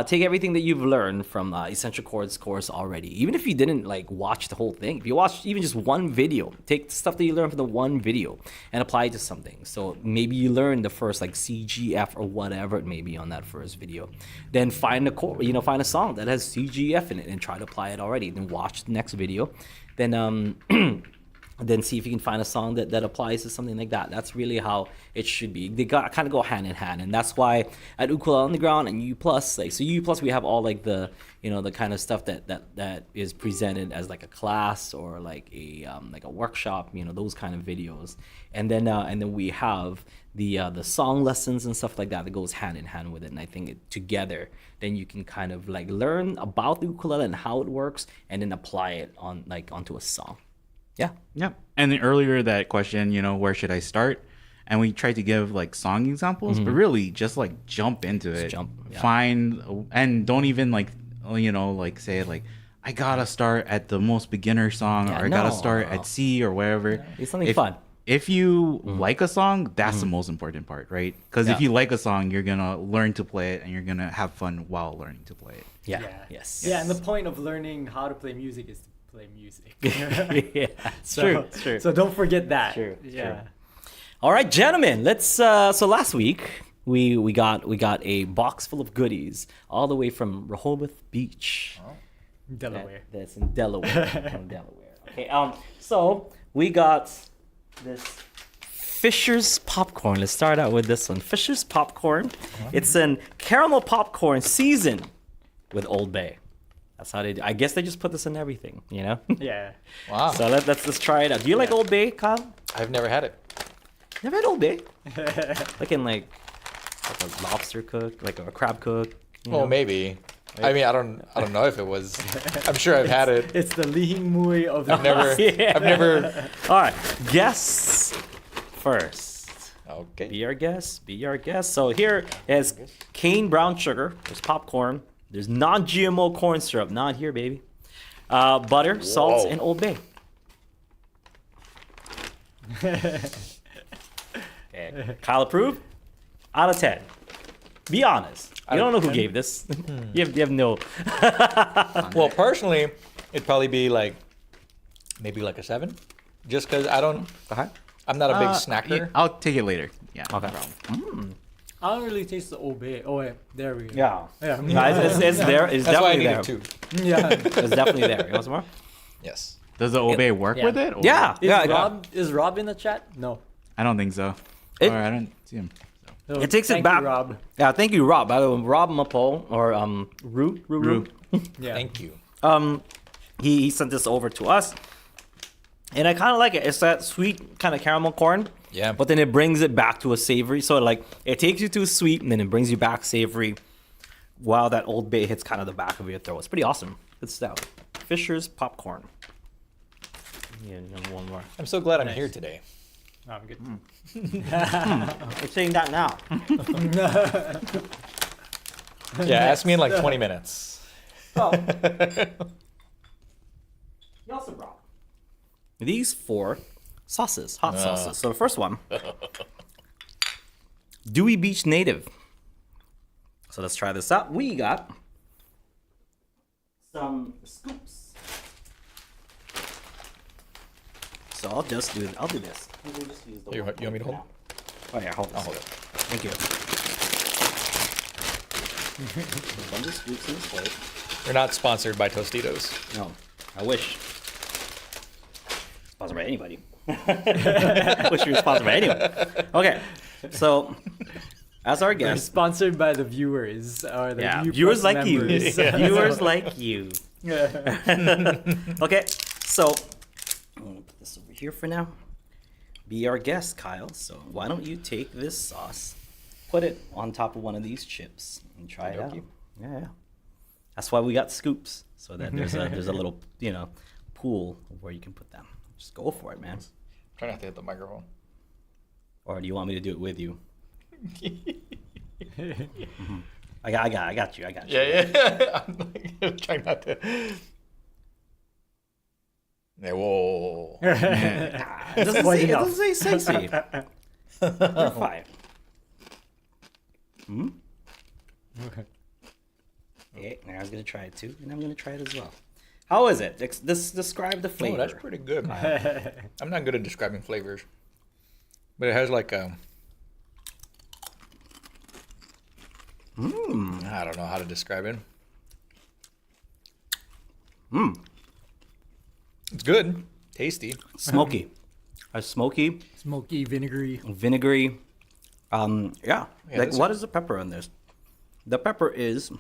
take everything that you've learned from Essential Chords course already. Even if you didn't like watch the whole thing, if you watched even just one video, take the stuff that you learned from the one video and apply it to something. So maybe you learned the first like C, G, F, or whatever it may be on that first video. Then find a chord, find a song that has C, G, F in it and try to apply it already. Then watch the next video. Then then see if you can find a song that applies to something like that. That's really how it should be. They kind of go hand in hand, and that's why at Ukulele Underground and U Plus, like so U Plus, we have all like the the kind of stuff that is presented as like a class or like a workshop, those kind of videos, and then we have the song lessons and stuff like that goes hand in hand with it. And I think together, then you can kind of like learn about the ukulele and how it works, and then apply it onto a song. Yeah. And then earlier that question, where should I start? And we tried to give like song examples, but really just like jump into it. Find and don't even like say like I gotta start at the most beginner song or I gotta start at C or wherever. Yeah. It's something fun. If you like a song, that's the most important part, right? Because if you like a song, you're gonna learn to play it and you're gonna have fun while learning to play it. Yes. Yeah, and the point of learning how to play music is to play music. It's true. So don't forget that. True. Yeah. All right, gentlemen. Let's. So last week we got a box full of goodies all the way from Rehoboth Beach, Delaware. That's in Delaware. Okay. So we got this Fisher's popcorn. Let's start out with this one. Fisher's popcorn. It's an caramel popcorn seasoned with Old Bay. That's how they do. I guess they just put this in everything, Yeah. Wow. So let's try it out. Do you like Old Bay, Kyle? I've never had it. Never had Old Bay? like a lobster cook, like a crab cook. Well, maybe. I mean, I don't know if it was. I'm sure I've had it. It's the Lihing Mui of the I've never. All right, guess first. Okay. Be our guest. So here is cane brown sugar. There's popcorn. There's non-GMO corn syrup. Not here, baby. Butter, salt, and Old Bay. Okay. Kyle approved? Out of 10. Be honest. You don't know who gave this. You have no. Well, personally, it'd probably be maybe like a 7, just because I don't. I'm not a big snacker. I'll take it later. Yeah. Okay. I don't really taste the Obey. Oh, wait. There we go. Yeah. Yeah. It's there. It's That's why I definitely need there. it too. Yeah. It's definitely there. You want some more? Yes. Does the Obey work with it? Or- Yeah. Is Rob in the chat? No. I don't think so. It- Or I don't see him. So, It takes it thank back. you, Rob. Yeah, thank you, Rob. By the way, Rob Mapo or Rue. Yeah. Thank you. He sent this over to us, and I kind of like it. It's that sweet kind of caramel corn. Yeah. But then it brings it back to a savory. So it takes you to a sweet, and then it brings you back savory, while that Old Bay hits kind of the back of your throat. It's pretty awesome. Good stuff. Fisher's popcorn. Yeah, one more. I'm so glad I'm here today. No, I'm good. We're saying that now. Yeah, ask me in like 20 minutes. Oh. He also brought these 4 sauces, hot sauces. So the first one, Dewey Beach Native. So let's try this out. We got some scoops. So I'll do this. We'll just use the You one want me to hold? now. Oh yeah, hold this. I'll hold it. Thank you. Bunch of scoops in this plate. We're not sponsored by Tostitos. No, I wish. Sponsored by anybody. Wish you were sponsored by anyone. Okay, so as our We're guest, sponsored by the viewers or the viewers Plus like you, members. viewers like you. Okay, so I'm gonna put this over here for now. Be our guest, Kyle. So why don't you take this sauce, put it on top of one of these chips, and try it out. Okey-dokey. Yeah. That's why we got scoops, so that there's a little pool of where you can put them. Just go for it, man. Try not to hit the microphone. Or do you want me to do it with you? I got you. Yeah. I'm trying not to. Yeah, whoa. It doesn't say sexy. You're fine. Aaron's gonna try it too, and I'm gonna try it as well. How is it? Describe the flavor. Oh, that's pretty good. I'm not good at describing flavors, but it has like a. I don't know how to describe it. It's good, tasty. Smoky. A smoky, Smoky, vinegary. vinegary. Yeah. Like, this what is the pepper in this? The pepper is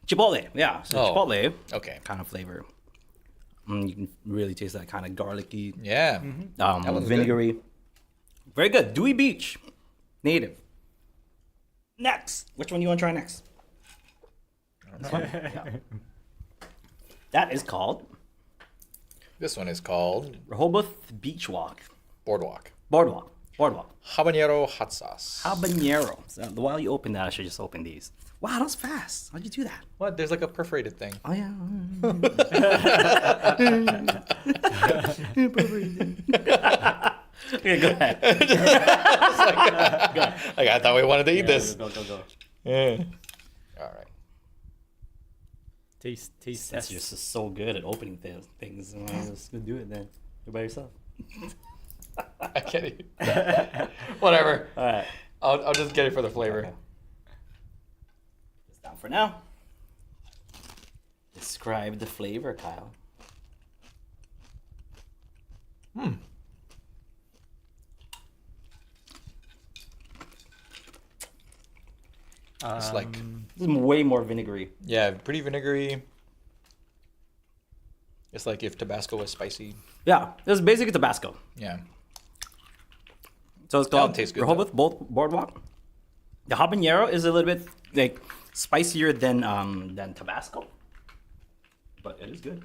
chipotle. Yeah, so Oh. chipotle Okay. kind of flavor. You can really taste that kind of garlicky, Yeah. one's vinegary. Very good. Dewey Beach, native. Next, which one do you want to try next? This one? Yeah. That is called This one is called Rehoboth Beach Walk. Boardwalk. Boardwalk. Habanero hot sauce. Habanero. So while you open that, I should just open these. Wow, that was fast. How'd you do that? What? There's like a perforated thing. Oh, yeah. Okay, go ahead. Like I thought we wanted to eat this. Go. Yeah. All right. Taste That's test. just so good at opening things. Just go do it then. You're by yourself. I can't eat that. Whatever. All right. I'll just get it for the flavor. Okay. It's down for now. Describe the flavor, Kyle. It's like This is way more vinegary. yeah, pretty vinegary. It's like if Tabasco was spicy. Yeah, this is basically Tabasco. Yeah. So it's That one called tastes good, Rehoboth Boardwalk. The habanero is a little bit like spicier than Tabasco, but it is good.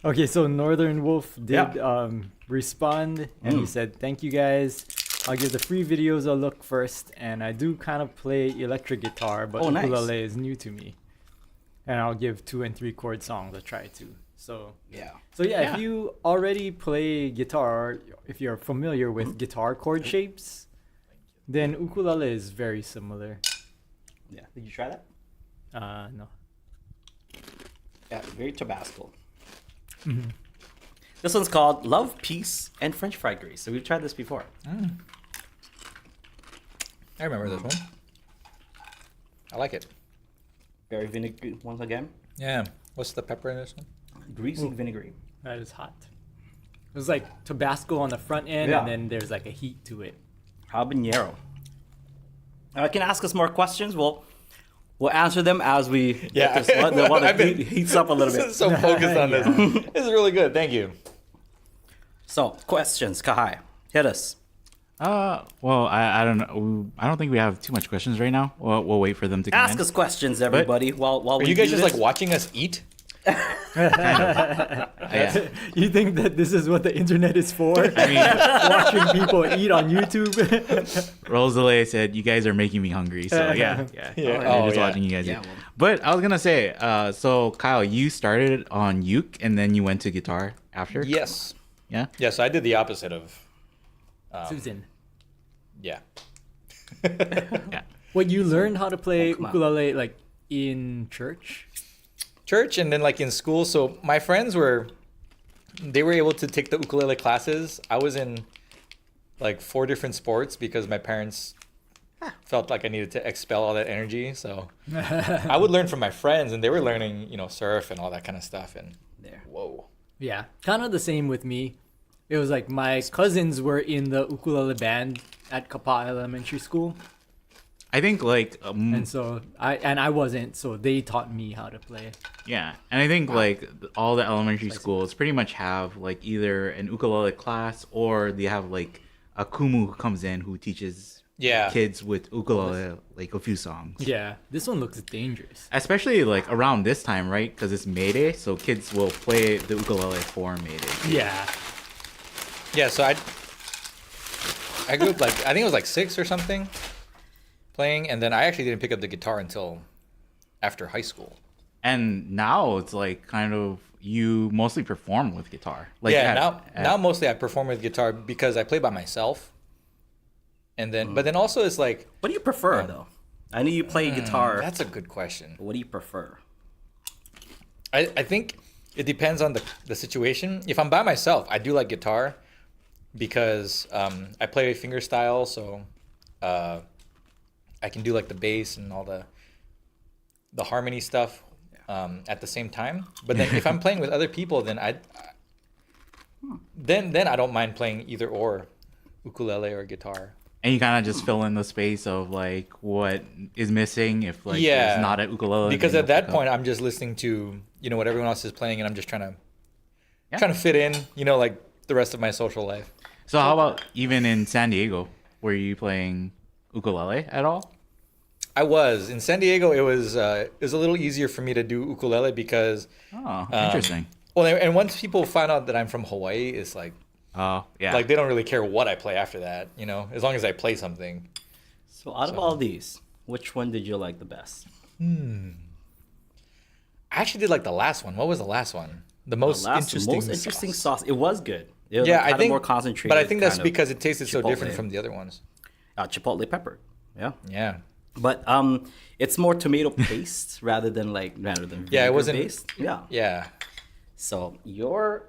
Okay, so Northern Wolf did Yeah. respond, and he said, "Thank you guys. I'll give the free videos a look first, and I do kind of play electric guitar, but Oh, nice. ukulele is new to me. And I'll give 2 and 3 chord songs a try too. So Yeah. yeah, if you already play guitar, if you're familiar with guitar chord shapes, then ukulele is very similar. Yeah. Did you try that? No. Yeah, very Tabasco. This one's called Love, Peace, and French Fried Grease. So we've tried this before. I remember this one. I like it. Very vinegary once again. Yeah. What's the pepper in this one? Greasy vinegary. That is hot. It was like Tabasco on the front end, Yeah. and then there's like a heat to it. Habanero. Can ask us more questions. We'll answer them as we Yeah. get this, while I've the been- heat heats up a little bit. So focused on this. This is really good. Thank you. So questions, Kahai, hit us. Well, I don't know. I don't think we have too much questions right now. We'll wait for them to come Ask in. us questions, everybody. While Are we you guys do just this. like watching us eat? Yeah. You think that this is what the internet is for? I mean, Watching people eat on YouTube? Rosalie said, "You guys are making me hungry." So yeah. Yeah. They're Oh, just yeah. watching you guys Yeah, eat. well. But I was gonna say, so Kyle, you started on uke and then you went to guitar after. Yes. Yeah. Yeah. So I did the opposite of. Susan. Yeah. Yeah. What, you learned how to play come on. ukulele like in church? Church and then like in school. So my friends were able to take the ukulele classes. I was in like 4 different sports because my parents felt like I needed to expel all that energy. So I would learn from my friends, and they were learning, surf and all that kind of stuff. And There. whoa. Yeah, kind of the same with me. It was like my cousins were in the ukulele band at Kapa Elementary School, I think like and so I wasn't, so they taught me how to play. yeah, and I think like all the elementary schools pretty much have like either an ukulele class or they have like a kumu who comes in who teaches Yeah. kids with ukulele like a few songs. Yeah, this one looks dangerous. Especially like around this time, right? Because it's May Day, so kids will play the ukulele for May Day. Yeah, Yeah. So I grew up like, I think it was like 6 or something playing. And then I actually didn't pick up the guitar until after high school. And now it's like kind of you mostly perform with guitar. Like Yeah. Now mostly I perform with guitar because I play by myself. And then, but then also it's like, What do you prefer though? I know you play guitar. That's a good question. What do you prefer? I think it depends on the situation. If I'm by myself, I do like guitar because I play fingerstyle, so I can do like the bass and all the harmony stuff at the same time. But then if I'm playing with other people, then then I don't mind playing either or, ukulele or guitar. And you kind of just fill in the space of like what is missing if like there's not an ukulele. Because then at you'll that pick up. point, I'm just listening to what everyone else is playing, and I'm just trying to fit in, like the rest of my social life. So how about even in San Diego? Were you playing ukulele at all? I was in San Diego. It was a little easier for me to do ukulele because Interesting. well, and once people find out that I'm from Hawaii, it's like Yeah. like they don't really care what I play after that, as long as I play something. So out of all these, which one did you like the best? I actually did like the last one. What was the last one? The most interesting sauce. It was good. It Yeah, I had a think more concentrated. But I think that's kind of because it tasted so different chipotle. from the other ones. Chipotle pepper. Yeah. Yeah. But it's more tomato paste rather than Yeah, it wasn't. based. Yeah. Yeah. So your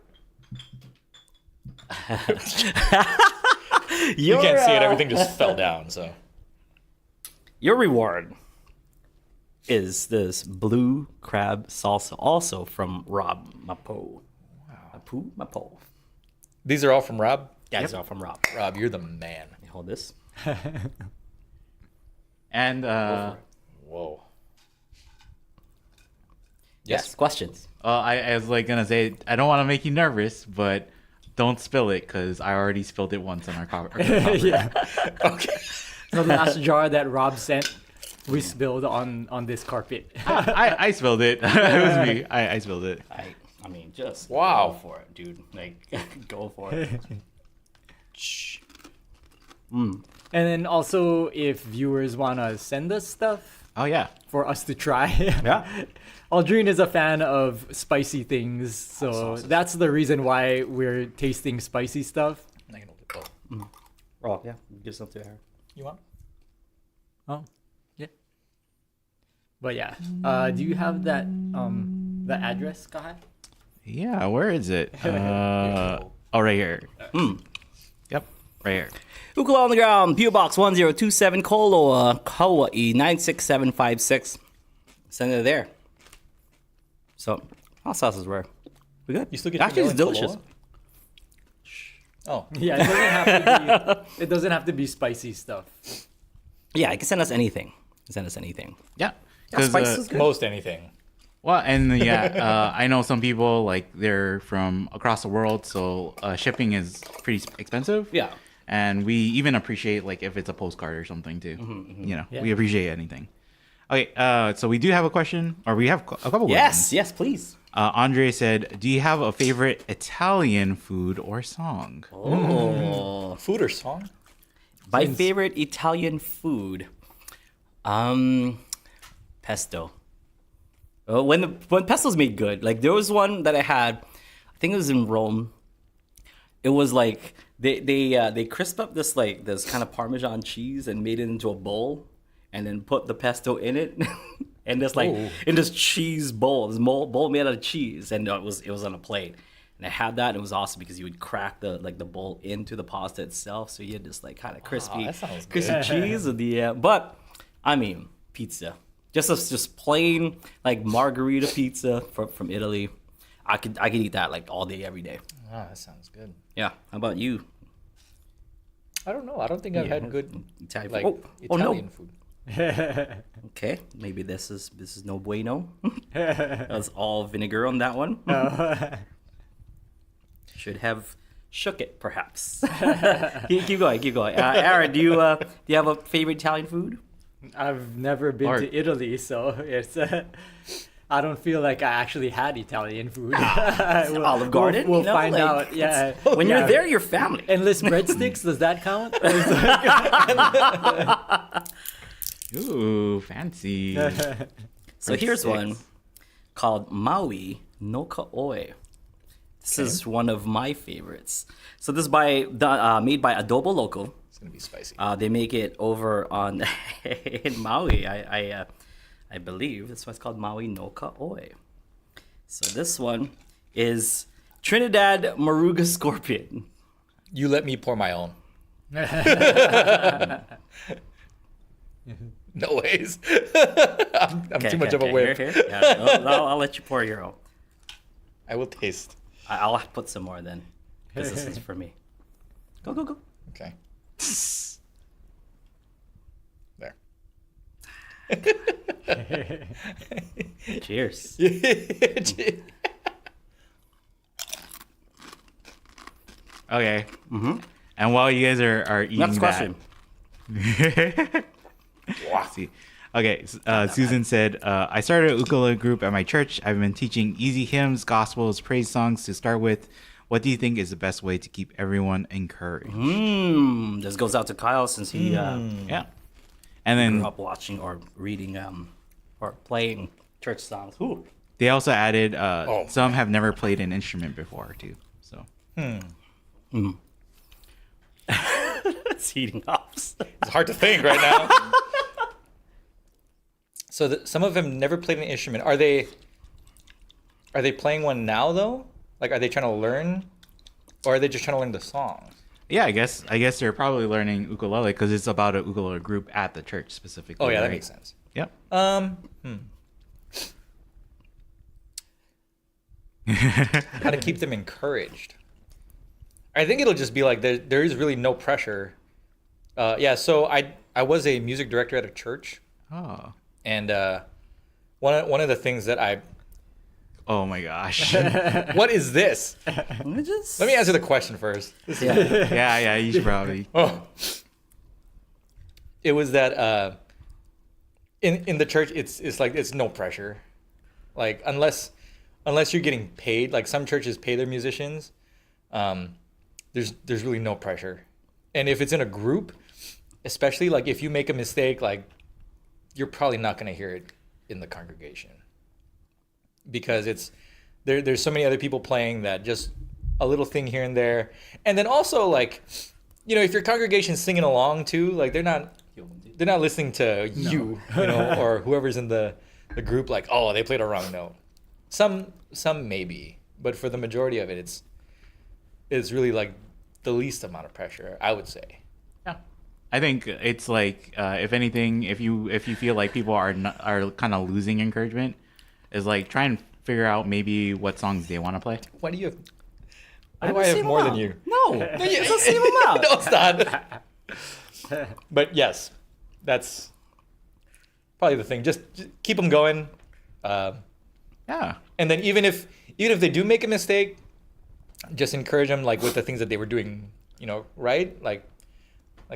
You can't see it. Everything just fell down. So your reward is this blue crab salsa, also from Rob Mapo. Wow. Mapo. these are all from Rob. Yeah, it's all from Rob. Rob, you're the man. Hold this. And Whoa. Yes. Questions. I was like gonna say I don't want to make you nervous, but don't spill it because I already spilled it once on our cover. Yeah. Okay. So the last jar that Rob sent, we spilled on this carpet. I spilled it. It was me. I spilled it. I mean, just Wow. go for it, dude. Like, go for it. And then also, if viewers want to send us stuff Oh yeah. for us to try. Yeah. Aldrine is a fan of spicy things, so that's the reason why we're tasting spicy stuff. I can hold it. Oh, yeah. Give some to her. You want? Oh, yeah. But yeah, do you have that the address, Kahai? Yeah. Where is it? Oh, right here. Yep. Right here. Ukulele on the ground, PO Box 1027, Koloa, Kauai 96756. Send it there. So, hot sauce is rare. We good? You still get Actually, it's vanilla and delicious. Kahlua? Oh. Yeah, it doesn't have to be spicy stuff. Yeah, you can send us anything. Send us anything. Yeah. Yeah, 'Cause, spice is good. Most anything. well, and yeah, I know some people like they're from across the world, so shipping is pretty expensive. Yeah. And we even appreciate like if it's a postcard or something too. Yeah. We appreciate anything. Okay, so we do have a question, or we have a couple questions. Yes, please. Andre said, "Do you have a favorite Italian food or song?" Oh. Food or song? My favorite Italian food. Pesto. When pesto's made good, like there was one that I had, I think it was in Rome. It was like they crisp up this kind of Parmesan cheese and made it into a bowl, and then put the pesto in it, and just like in this cheese bowl, this bowl made out of cheese, and it was on a plate. And I had that, and it was awesome because you would crack the bowl into the pasta itself, so you had this like kind of crispy, that sounds good. crispy cheese. And but I mean pizza, just plain like margarita pizza from Italy. I could eat that like all day, every day. Ah, that sounds good. Yeah. How about you? I don't know. I don't think I've had good Italian like food. Italian food. Okay, maybe this is no bueno. That's all vinegar on that one. Should have shook it, perhaps. keep going. Aaron, do you have a favorite Italian food? I've never been Art. to Italy, so it's. I don't feel like I actually had Italian food. Olive Garden. We'll you know, find like, out. Yeah. When you're there, you're family. Endless breadsticks, does that count? Ooh, fancy. So here's Breadsticks. one called Maui no Kaoi. This is one of my favorites. So this is made by Adobo Loco. It's gonna be spicy. They make it over on in Maui. I believe that's why it's called Maui no Ka'oi. So this one is Trinidad Maruga Scorpion. You let me pour my own. No ways. I'm too much of a whip. Here. Yeah, I'll let you pour your own. I will taste. I'll put some more then, because this is for me. Go. Okay. There. Cheers. Okay. And while you guys are eating Next that, question. see. Okay, Susan said, I started a ukulele group at my church. I've been teaching easy hymns, gospels, praise songs to start with. What do you think is the best way to keep everyone encouraged? This goes out to Kyle since he Yeah. And then grew up watching or reading or playing church songs. Ooh. they also added some have never played an instrument before too. So It's heating up. It's hard to think right now. So some of them never played an instrument. Are they playing one now though? Like, are they trying to learn, or are they just trying to learn the songs? yeah, I guess they're probably learning ukulele because it's about a ukulele group at the church specifically. Oh yeah, that right? makes sense. Yep. How to keep them encouraged? I think it'll just be like there is really no pressure. Yeah. So I was a music director at a church, Oh. and one of the things that Oh my gosh. what is this? Let Let me answer the question first. yeah, you should probably. Oh, it was that in the church, it's like it's no pressure, like unless you're getting paid. Like some churches pay their musicians. There's really no pressure, and if it's in a group, especially like if you make a mistake, like you're probably not gonna hear it in the congregation because there's so many other people playing that just a little thing here and there, and then also like, you know, if your congregation's singing along too, like they're not listening to you know, or whoever's in the group, like, oh, they played a wrong note. Some maybe, but for the majority of it, it's really like the least amount of pressure, I would say. Yeah. I think it's like if anything, if you feel like people are kind of losing encouragement, is like try and figure out maybe what songs they want to play. Why do I have more than you? No, it's the same amount. No, it's not. But yes, that's probably the thing. Just keep them going. Yeah. And then even if they do make a mistake, just encourage them like with the things that they were doing, you know, right? Like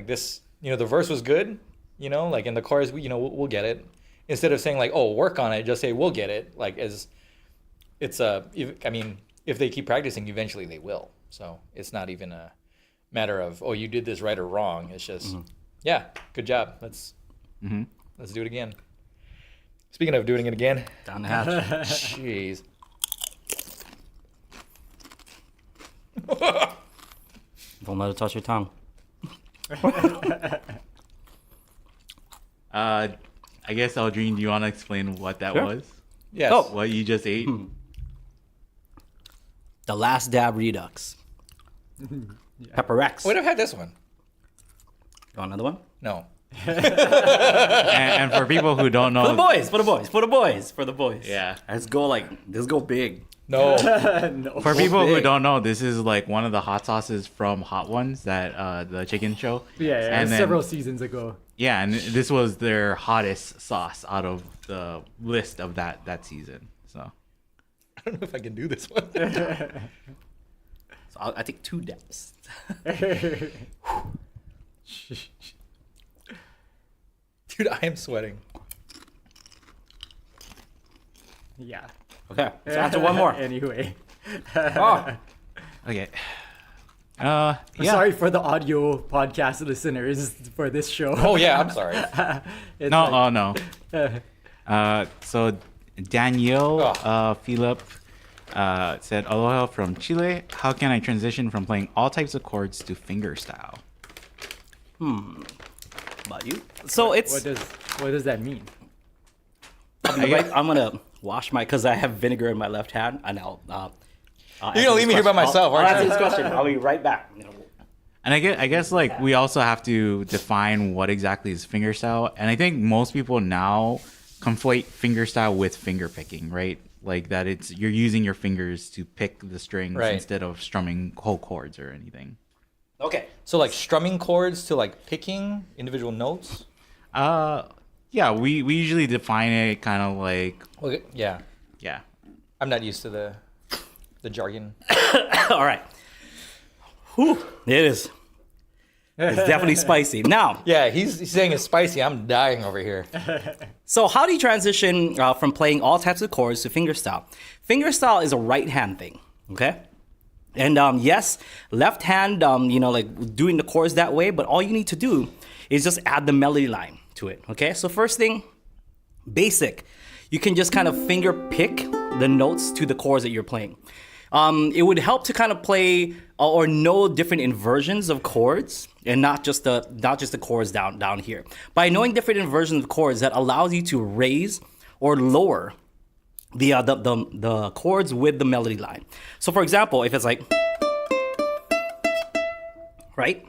this, you know, the verse was good, you know, like in the chorus, we'll get it. Instead of saying like, oh, work on it, just say we'll get it. Like if they keep practicing, eventually they will. So it's not even a matter of, oh, you did this right or wrong. It's just, yeah, good job. Let's do it again. Speaking of doing it again, Down the hatch. jeez. Don't let it touch your tongue. I guess Aldrine, do you want to explain what that Sure. was? Yes. Oh. What you just ate? The Last Dab Redux. Pepper X. Wait, I've had this one. You want another one? No. and for people who don't know, For the boys. Yeah. Let's go big. No. No. For people who big. don't know, this is like one of the hot sauces from Hot Ones, that the chicken show. Yeah, And then- several seasons ago. Yeah, and this was their hottest sauce out of the list of that season. So I don't know if I can do this one. So I take 2 dabs. Dude, I am sweating. Yeah. Okay, so after one more. Anyway. Oh, okay. I'm Yeah. sorry for the audio podcast listeners for this show. Oh yeah, I'm sorry. It's No, like- oh no. So Danielle Philip said, Aloha from Chile. How can I transition from playing all types of chords to fingerstyle? About you. So it's. What does that mean? I'm gonna wash because I have vinegar in my left hand, and I'll You're gonna leave me here by myself, I'll aren't answer you? this question. I'll be right back. And I guess like we also have to define what exactly is fingerstyle. And I think most people now conflate fingerstyle with finger picking, right? Like that you're using your fingers to pick the strings instead of strumming whole chords or anything. Okay. So like strumming chords to like picking individual notes. Yeah, we usually define it kind of like Okay. Yeah. I'm not used to the jargon. All right. Whew, it is. It's definitely spicy. Now, Yeah, he's saying it's spicy. I'm dying over here. so how do you transition from playing all types of chords to fingerstyle? Fingerstyle is a right hand thing, okay? And yes, left hand, like doing the chords that way, but all you need to do is just add the melody line to it, okay? So first thing, basic. You can just kind of finger pick the notes to the chords that you're playing. It would help to kind of play or know different inversions of chords and not just the chords down here. By knowing different inversions of chords, that allows you to raise or lower the chords with the melody line. So for example, if it's like, right?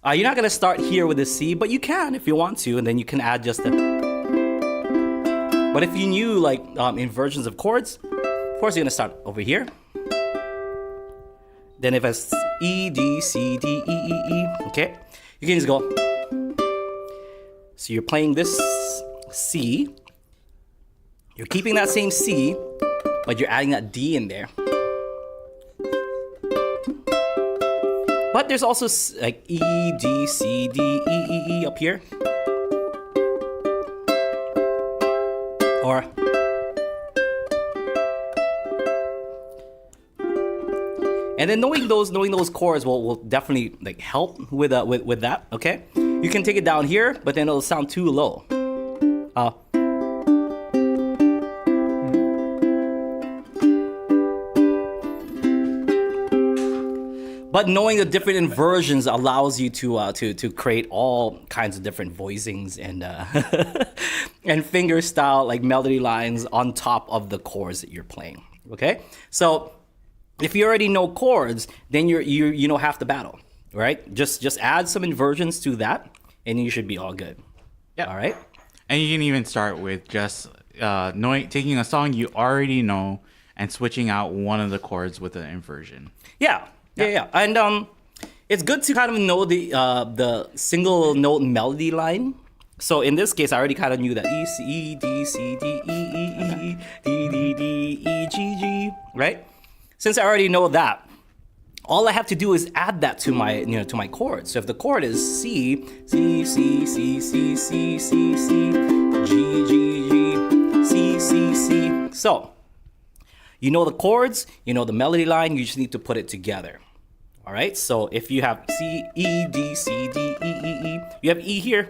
You're not gonna start here with a C, but you can if you want to, and then you can add just the. But if you knew like inversions of chords, of course you're gonna start over here. Then if it's E, D, C, D, E, E, E, okay? You can just go. So you're playing this C. You're keeping that same C, but you're adding that D in there. But there's also like E, D, C, D, E, E, E up here. Or and then knowing those chords will definitely like help with that. Okay, you can take it down here, but then it'll sound too low. But knowing the different inversions allows you to create all kinds of different voicings and and finger style like melody lines on top of the chords that you're playing. Okay, so if you already know chords, then you know half the battle, right? Just add some inversions to that, and you should be all good. Yeah. All right. And you can even start with just taking a song you already know and switching out one of the chords with an inversion. Yeah. And it's good to kind of know the single note melody line. So in this case, I already kind of knew that E, C, D, C, D, E, E, E, D, D, D, E, G, G, right? Since I already know that, all I have to do is add that to my chords. So if the chord is C, C, C, C, C, C, C, C, G, G, G, C, C, C. So you know the chords, you know the melody line, you just need to put it together. All right, so if you have C, E, D, C, D, E, E, E, you have E here.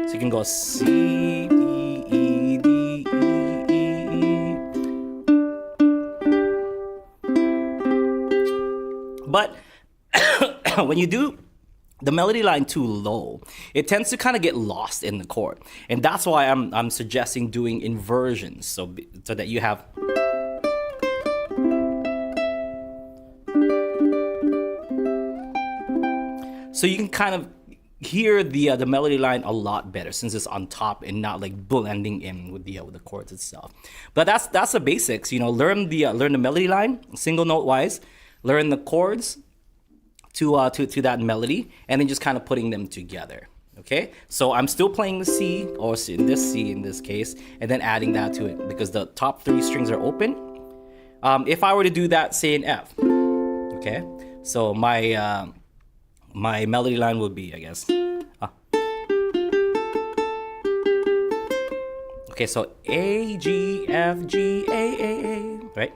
So you can go C, D, E, D, E, E, E. But when you do the melody line too low, it tends to kind of get lost in the chord. And that's why I'm suggesting doing inversions so that you have. So you can kind of hear the melody line a lot better since it's on top and not like blending in with the chords itself. But that's the basics. Learn the melody line single note wise, learn the chords to that melody, and then just kind of putting them together. Okay, so I'm still playing the C, or in this case, and then adding that to it because the top 3 strings are open. If I were to do that, say in F, okay, so my melody line would be, I guess. Okay, so A, G, F, G, A, right?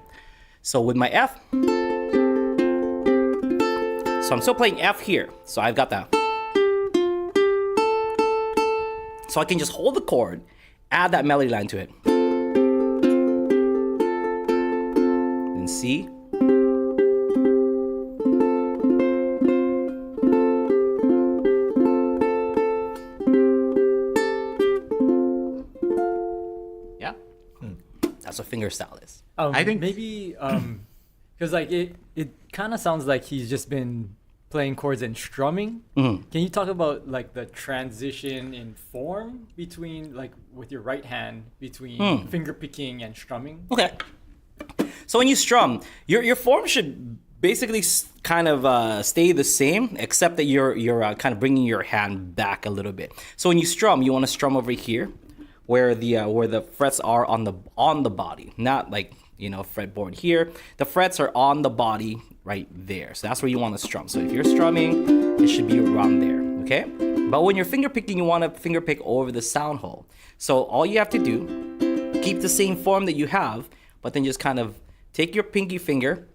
So with my F, so I'm still playing F here. So I've got that. So I can just hold the chord, add that melody line to it. Then C. That's what fingerstyle is. I think- maybe because like it kind of sounds like he's just been playing chords and strumming. Can you talk about like the transition in form between like with your right hand between finger picking and strumming? Okay. So when you strum, your form should basically kind of stay the same, except that you're kind of bringing your hand back a little bit. So when you strum, you want to strum over here, where the frets are on the body, not like fretboard here. The frets are on the body right there. So that's where you want to strum. So if you're strumming, it should be around there. Okay. But when you're finger picking, you want to finger pick over the sound hole. So all you have to do, keep the same form that you have, but then just kind of take your pinky finger,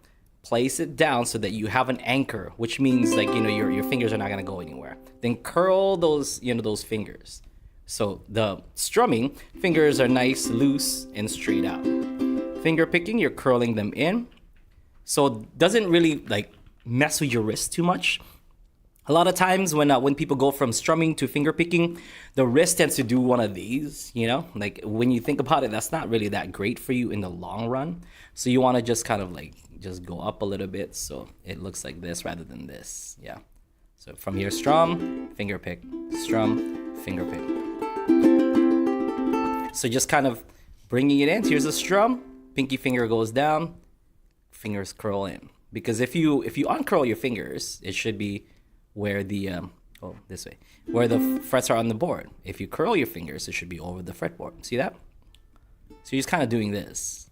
place it down so that you have an anchor, which means like your fingers are not gonna go anywhere. Then curl those those fingers. So the strumming fingers are nice, loose, and straight out. Finger picking, you're curling them in, so it doesn't really like mess with your wrist too much. A lot of times when people go from strumming to finger picking, the wrist tends to do one of these, like when you think about it, that's not really that great for you in the long run. So you want to just kind of like just go up a little bit so it looks like this rather than this. Yeah. So from here, strum, finger pick, strum, finger pick. So just kind of bringing it in. Here's a strum, pinky finger goes down, fingers curl in. Because if you uncurl your fingers, it should be where the this way, where the frets are on the board. If you curl your fingers, it should be over the fretboard. See that? So you're just kind of doing this.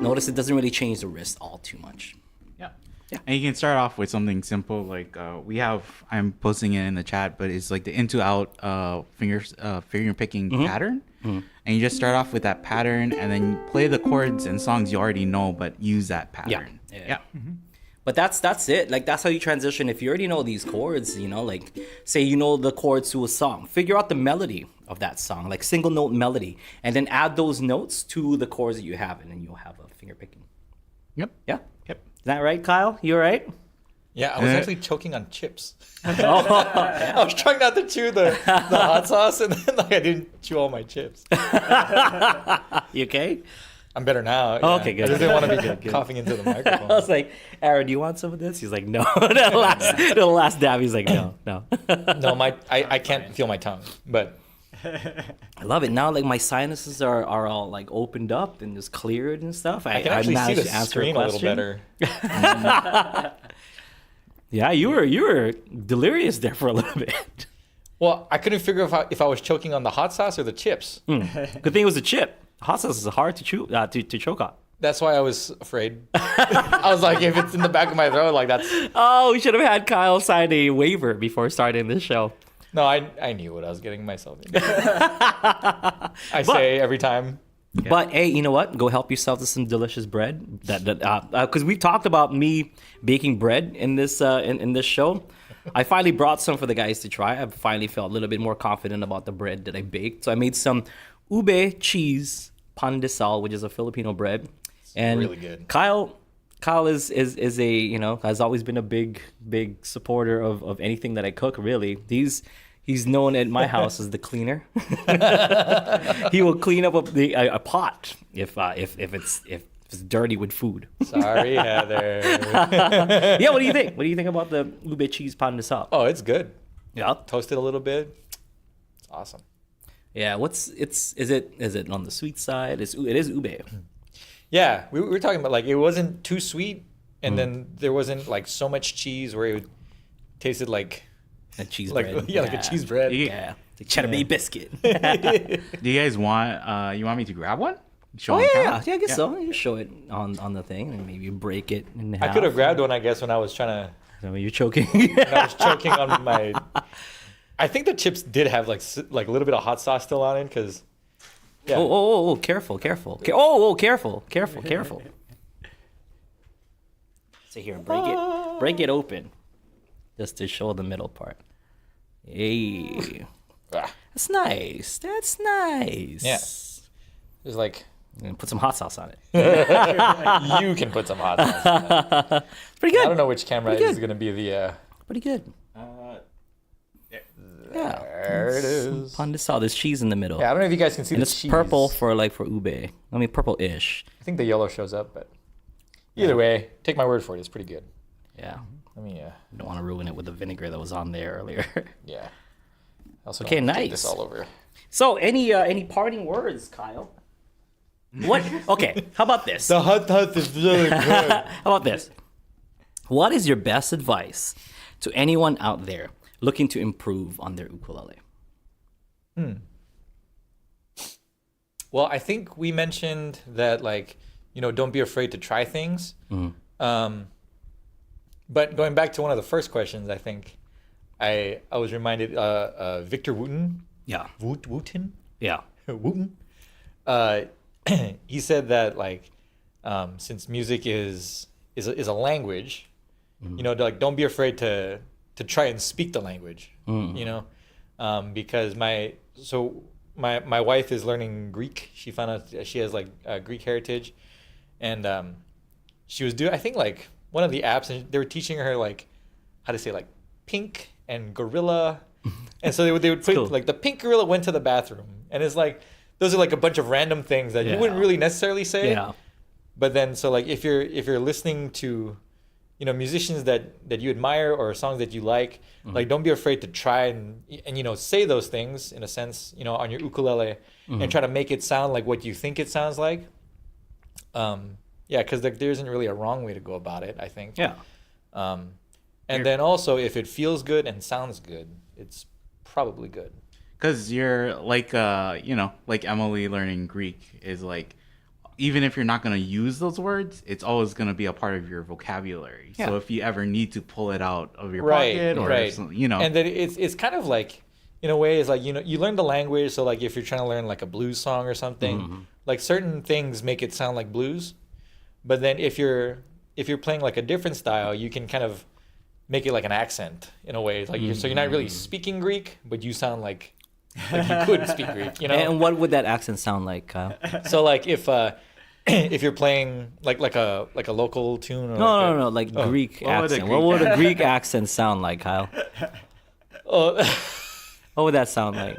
Notice it doesn't really change the wrist all too much. Yeah. And you can start off with something simple like I'm posting it in the chat, but it's like the in to out finger picking pattern. And you just start off with that pattern and then play the chords and songs you already know, but use that pattern. Yeah. But that's it. Like that's how you transition. If you already know these chords, like say the chords to a song, figure out the melody of that song, like single note melody, and then add those notes to the chords that you have, and then you'll have a finger picking. Yep. Yeah. Yep. Is that right, Kyle? You all right? Yeah, I was actually choking on chips. I was trying not to chew the hot sauce, and then I didn't chew all my chips. You okay? I'm better now. Oh, okay, good. I just didn't want to be coughing into the microphone. I was like, Aaron, do you want some of this? He's like, no. the last dab, he's like, no. No, I can't feel my tongue, but I love it now. Like my sinuses are all like opened up and just cleared and stuff. I can actually see the screen a little better. Yeah, you were delirious there for a little bit. Well, I couldn't figure if I was choking on the hot sauce or the chips. Good thing it was a chip. Hot sauce is hard to chew to choke on. That's why I was afraid. I was like, if it's in the back of my throat, like that's. Oh, we should have had Kyle sign a waiver before starting this show. No, I knew what I was getting myself into. I say every time. Yeah. But hey, you know what? Go help yourself to some delicious bread. Because we talked about me baking bread in this in this show. I finally brought some for the guys to try. I finally felt a little bit more confident about the bread that I baked. So I made some ube cheese pan de sal, which is a Filipino bread. And really good. Kyle is a has always been a big supporter of anything that I cook. Really, he's known at my house as the cleaner. He will clean up a pot if it's dirty with food. Sorry, Heather. Yeah, what do you think? What do you think about the ube cheese pan de sal? Oh, it's good. Yeah, toast it a little bit. It's awesome. Yeah, is it on the sweet side? It is ube. Yeah, we were talking about like it wasn't too sweet, and then there wasn't like so much cheese where it tasted like a cheese like bread. like a cheese bread. Yeah, like cheddar bay biscuit. Do you guys want you want me to grab one? Show yeah, I guess so. You show it on the thing and maybe break it in half. I could have grabbed one, I guess, when I was trying to. So you're choking. When I was choking on my. I think the chips did have like a little bit of hot sauce still on it because. Yeah. Oh, careful. Careful. So here, break it open, just to show the middle part. Hey, that's nice. Yeah, there's like. And put some hot sauce on it. You can put some hot sauce on it. Pretty good. I don't know which camera is going to be the. Pretty good. Yeah. There it is. Pandesal. There's cheese in the middle. Yeah, I don't know if you guys can see and the it's cheese. purple for ube. I mean, purple-ish. I think the yellow shows up, but either way, take my word for it. It's pretty good. Yeah. I mean, yeah. Don't want to ruin it with the vinegar that was on there earlier. Yeah. Also Okay, don't get nice. This all over. So, any parting words, Kyle? What? Okay, how about this? The hot is really good. How about this? What is your best advice to anyone out there looking to improve on their ukulele? Well, I think we mentioned that, like, don't be afraid to try things. But going back to one of the first questions, I think I was reminded Victor Wooten. Yeah. Wooten? Yeah. Wooten. He said that, like, since music is a language, like, don't be afraid to try and speak the language. Because my wife is learning Greek. She found out she has like Greek heritage, and she was doing, I think, like one of the apps, and they were teaching her like how to say like pink and gorilla, and so they would put cool. like the pink gorilla went to the bathroom, and it's like those are like a bunch of random things that you wouldn't really necessarily say. Yeah. But then, so like if you're listening to, musicians that you admire or songs that you like, like don't be afraid to try and say those things in a sense, on your ukulele, and try to make it sound like what you think it sounds like. Because there isn't really a wrong way to go about it, I think. Yeah. And then also, if it feels good and sounds good, it's probably good. Because you're like, like Emily learning Greek is like, even if you're not going to use those words, it's always going to be a part of your vocabulary. Yeah. So if you ever need to pull it out of your Right, pocket or right. something, And then it's kind of like, in a way, it's like, you learn the language. So like if you're trying to learn like a blues song or something, like certain things make it sound like blues. But then if you're playing like a different style, you can kind of make it like an accent in a way. It's like so you're not really speaking Greek, but you sound like you could speak Greek, And what would that accent sound like, Kyle? So like if you're playing like a local tune or No, like Greek accent. What would a Greek accent sound like, Kyle? What would that sound like?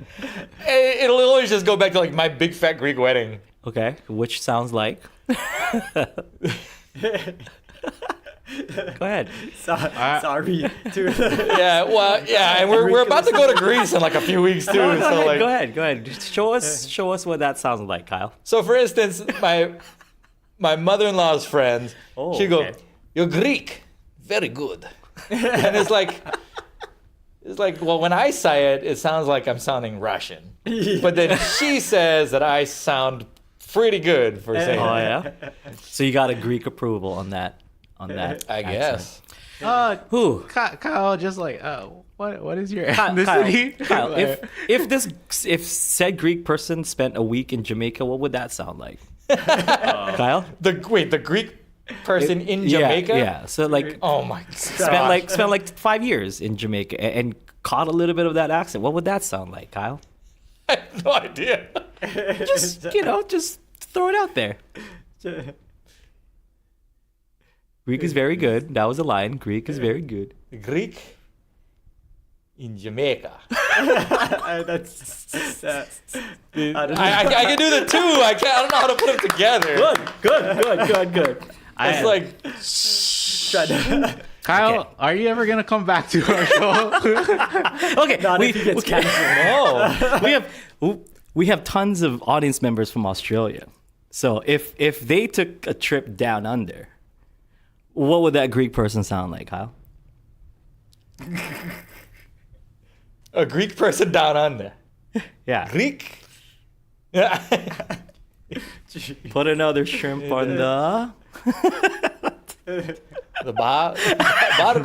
It'll always just go back to like my big fat Greek wedding. Okay, which sounds like? Go ahead. Sorry. Yeah, well, yeah, and we're about to go to Greece in like a few weeks too. Go ahead. Just show us what that sounds like, Kyle. So for instance, my mother-in-law's friend, she go, "You're Greek, very good," and it's like, well, when I say it, it sounds like I'm sounding Russian, but then she says that I sound pretty good for saying. Oh yeah. So you got a Greek approval on that. I guess. Who? Kyle, just like, what is your ethnicity? Kyle, if said Greek person spent a week in Jamaica, what would that sound like? Kyle? The Greek person in Jamaica? Yeah. So like, oh my god, spent like 5 years in Jamaica and caught a little bit of that accent. What would that sound like, Kyle? I have no idea. Just throw it out there. Greek is very good. That was a line. Greek is very good. Greek in Jamaica. That's I can do the two. I don't know how to put them together. Good. It's like Kyle, Okay. are you ever gonna come back to our show? Okay, not if he gets canceled. no. we have tons of audience members from Australia. So if they took a trip down under, what would that Greek person sound like, Kyle? A Greek person down under. Yeah. Greek. Yeah. Put another shrimp on the... The bottom.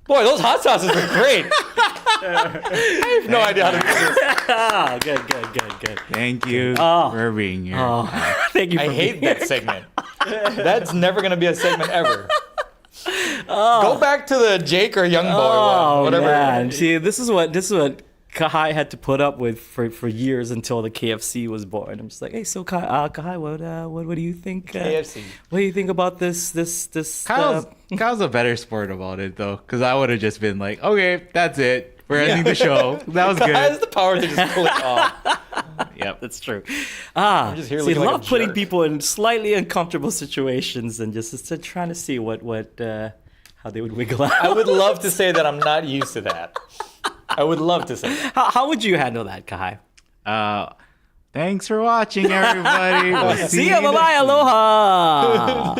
Boy, those hot sauces are great. I have no idea how to do this. Ah, good. Thank you Oh. for being here. Thank you for I hate being that segment. That's never gonna be a segment ever. Go back to the Jake or Young Boy one, Oh, whatever. man. See, this is what Kahai had to put up with for years until the KFC was born. I'm just like, hey, so Kahai, what do you think? KFC. What do you think about this? Kyle's a better sport about it though, because I would have just been like, okay, that's it. We're ending the show. That was Has good. the power to just click off. Yep. That's true. just here So looking you like love a putting jerk. people in slightly uncomfortable situations and just trying to see what how they would wiggle out. I would love to say that I'm not used to that. I would love to say that. How would you handle that, Kahai? Thanks for watching, everybody. We'll See ya, you bye-bye, aloha!